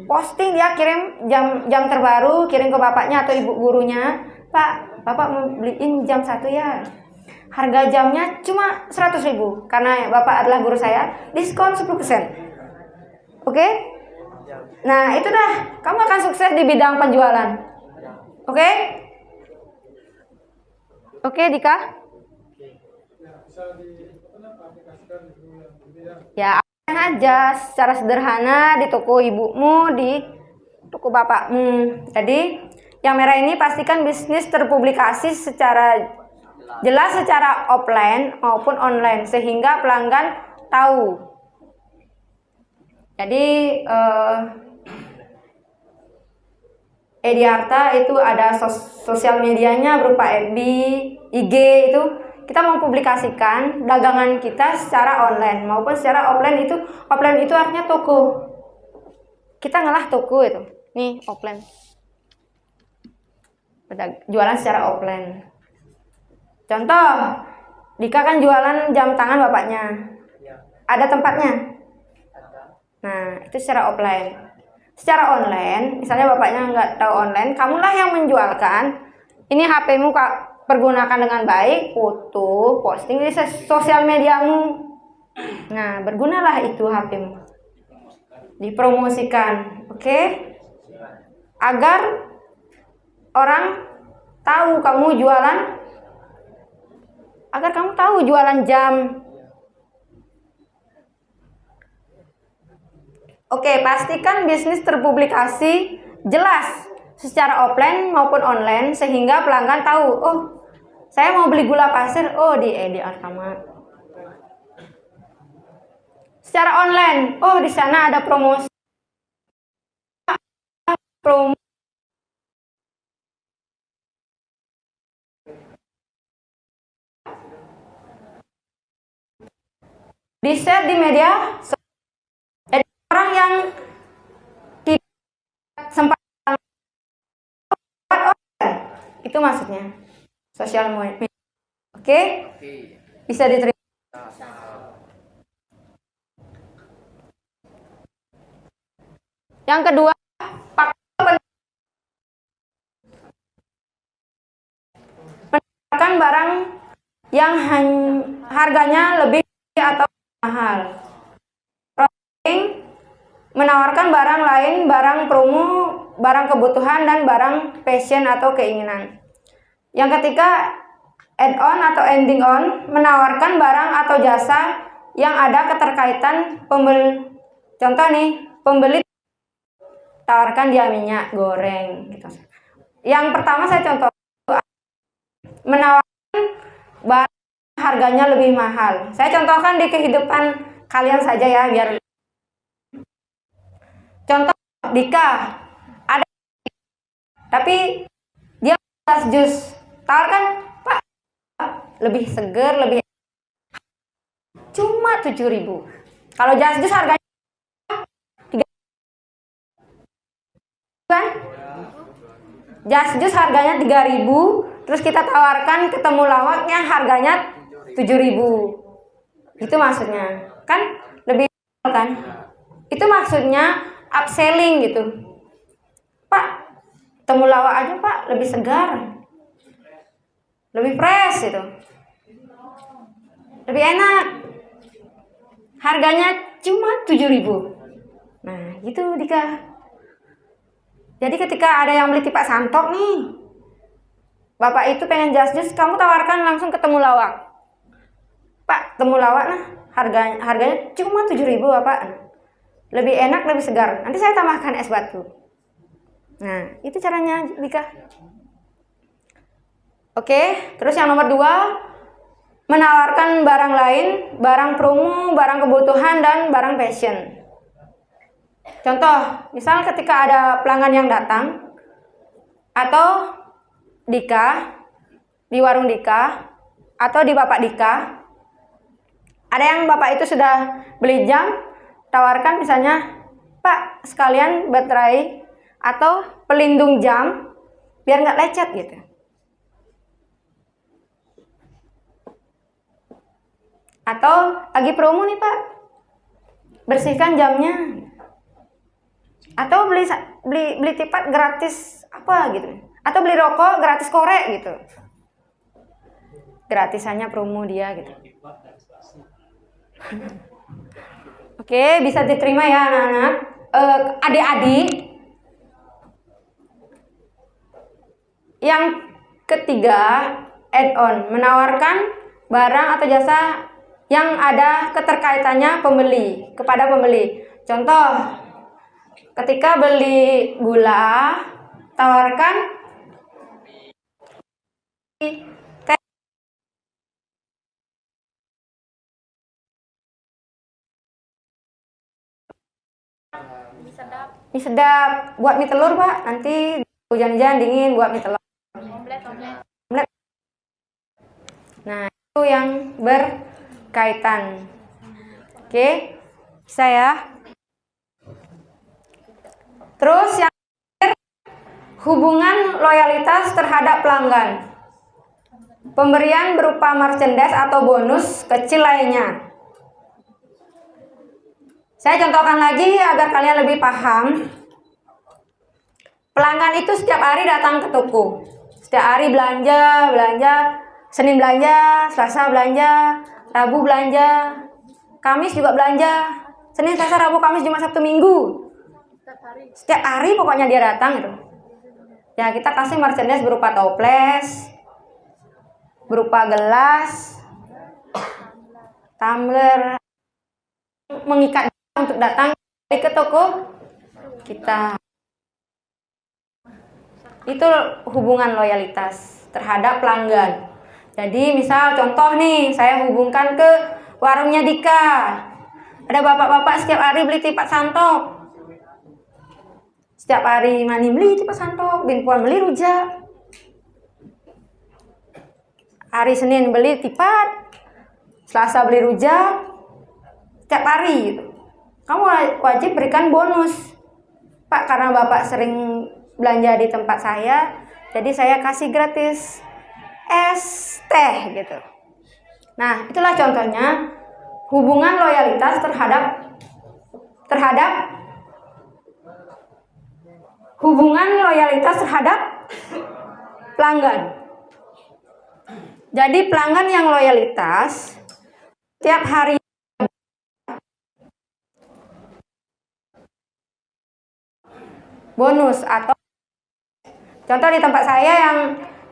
Posting dia kirim jam terbaru, kirim ke bapaknya atau ibu gurunya. Pak, bapak mau beliin jam 1 ya. Harga jamnya cuma 100.000 karena bapak adalah guru saya, diskon 10%. Oke? Nah, itu dah. Kamu akan sukses di bidang penjualan. Oke? Oke, Dika? Ya, aja secara sederhana di toko ibumu, di toko bapakmu. Jadi yang merah ini pastikan bisnis terpublikasi secara jelas secara offline maupun online sehingga pelanggan tahu. Jadi Ediarta itu ada sosial medianya berupa FB, IG itu kita mempublikasikan dagangan kita secara online maupun secara offline. Itu offline itu artinya toko. Kita ngalah toko itu. Nih offline. Jualan secara offline. Contoh, Dika kan jualan jam tangan bapaknya. Ada tempatnya. Nah, itu secara offline. Secara online, misalnya bapaknya nggak tahu online, kamulah yang menjualkan. Ini HP-mu pergunakan dengan baik, foto, posting di sosial mediamu. Nah, bergunalah itu HP-mu. Dipromosikan, oke? Agar orang tahu kamu jualan, agar kamu tahu jualan jam. Oke, pastikan bisnis terpublikasi jelas secara offline maupun online sehingga pelanggan tahu, oh, saya mau beli gula pasir, oh di Ediarta Mart. Secara online, oh di sana ada promosi. Di-share di media sosial. Orang yang tidak sempat itu maksudnya sosial media. Oke? Bisa diterima. Yang kedua, menawarkan barang yang harganya lebih atau mahal. Menawarkan barang lain, barang promo, barang kebutuhan, dan barang passion atau keinginan. Yang ketiga, add-on atau ending on, menawarkan barang atau jasa yang ada keterkaitan pembeli. Contoh nih, pembeli tawarkan dia minyak goreng. Gitu. Yang pertama saya contoh, menawarkan barang harganya lebih mahal. Saya contohkan di kehidupan kalian saja ya, biar contoh Dika ada, tapi dia jas jus, tawarkan Pak lebih seger, lebih cuma 7.000. Kalau jas jus harganya 3.000 kan? Jas jus harganya 3.000, terus kita tawarkan ketemu lawaknya harganya 7.000. Itu maksudnya kan lebih kan? Itu maksudnya upselling gitu. Pak, temulawak aja Pak, lebih segar, lebih fresh itu, lebih enak, harganya cuma 7.000. Nah gitu Dika. Jadi ketika ada yang beli tipak santok nih, bapak itu pengen jas jus, kamu tawarkan langsung ke temulawak. Pak, temulawak nah harganya cuma 7.000 bapak, lebih enak, lebih segar. Nanti saya tambahkan es batu. Nah, itu caranya Dika. Oke, terus yang nomor 2, menawarkan barang lain, barang promo, barang kebutuhan, dan barang passion. Contoh, misal ketika ada pelanggan yang datang, atau Dika, di warung Dika, atau di Bapak Dika, ada yang Bapak itu sudah beli jam, tawarkan misalnya, Pak sekalian baterai atau pelindung jam biar nggak lecet gitu. Atau lagi promo nih Pak, bersihkan jamnya. Atau beli tipat gratis apa gitu. Atau beli rokok gratis korek gitu. Gratisannya promo dia gitu. Oke, bisa diterima ya anak-anak. Adik-adik. Yang ketiga, add-on, menawarkan barang atau jasa yang ada keterkaitannya kepada pembeli. Contoh, ketika beli gula, tawarkan teh. Mie sedap, buat mie telur Pak, nanti hujan-hujan dingin buat mie telur. Omelet. Nah, itu yang berkaitan. Oke, bisa ya. Terus yang terakhir, hubungan loyalitas terhadap pelanggan. Pemberian berupa merchandise atau bonus kecil lainnya. Saya contohkan lagi agar kalian lebih paham. Pelanggan itu setiap hari datang ke toko. Setiap hari belanja, Senin belanja, Selasa belanja, Rabu belanja, Kamis juga belanja. Senin, Selasa, Rabu, Kamis, Jumat, Sabtu, Minggu. Setiap hari pokoknya dia datang gitu. Ya, kita kasih merchandise berupa toples, berupa gelas, tumbler, mengikat untuk datang ke toko kita. Itu hubungan loyalitas terhadap pelanggan. Jadi misal contoh nih, saya hubungkan ke warungnya Dika. Ada bapak-bapak setiap hari beli tipat santok. Setiap hari Mani beli tipat santok, Bin Puan beli rujak. Hari Senin beli tipat, Selasa beli rujak. Setiap hari gitu. Kamu wajib berikan bonus. Pak, karena Bapak sering belanja di tempat saya, jadi saya kasih gratis es teh gitu. Nah, itulah contohnya hubungan loyalitas terhadap hubungan loyalitas terhadap pelanggan. Jadi pelanggan yang loyalitas tiap hari bonus, atau contoh di tempat saya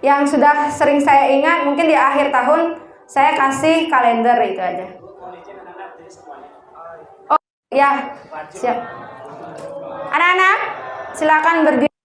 yang sudah sering saya ingat, mungkin di akhir tahun saya kasih kalender itu aja. Oh ya, siap. Anak-anak silakan berdiri.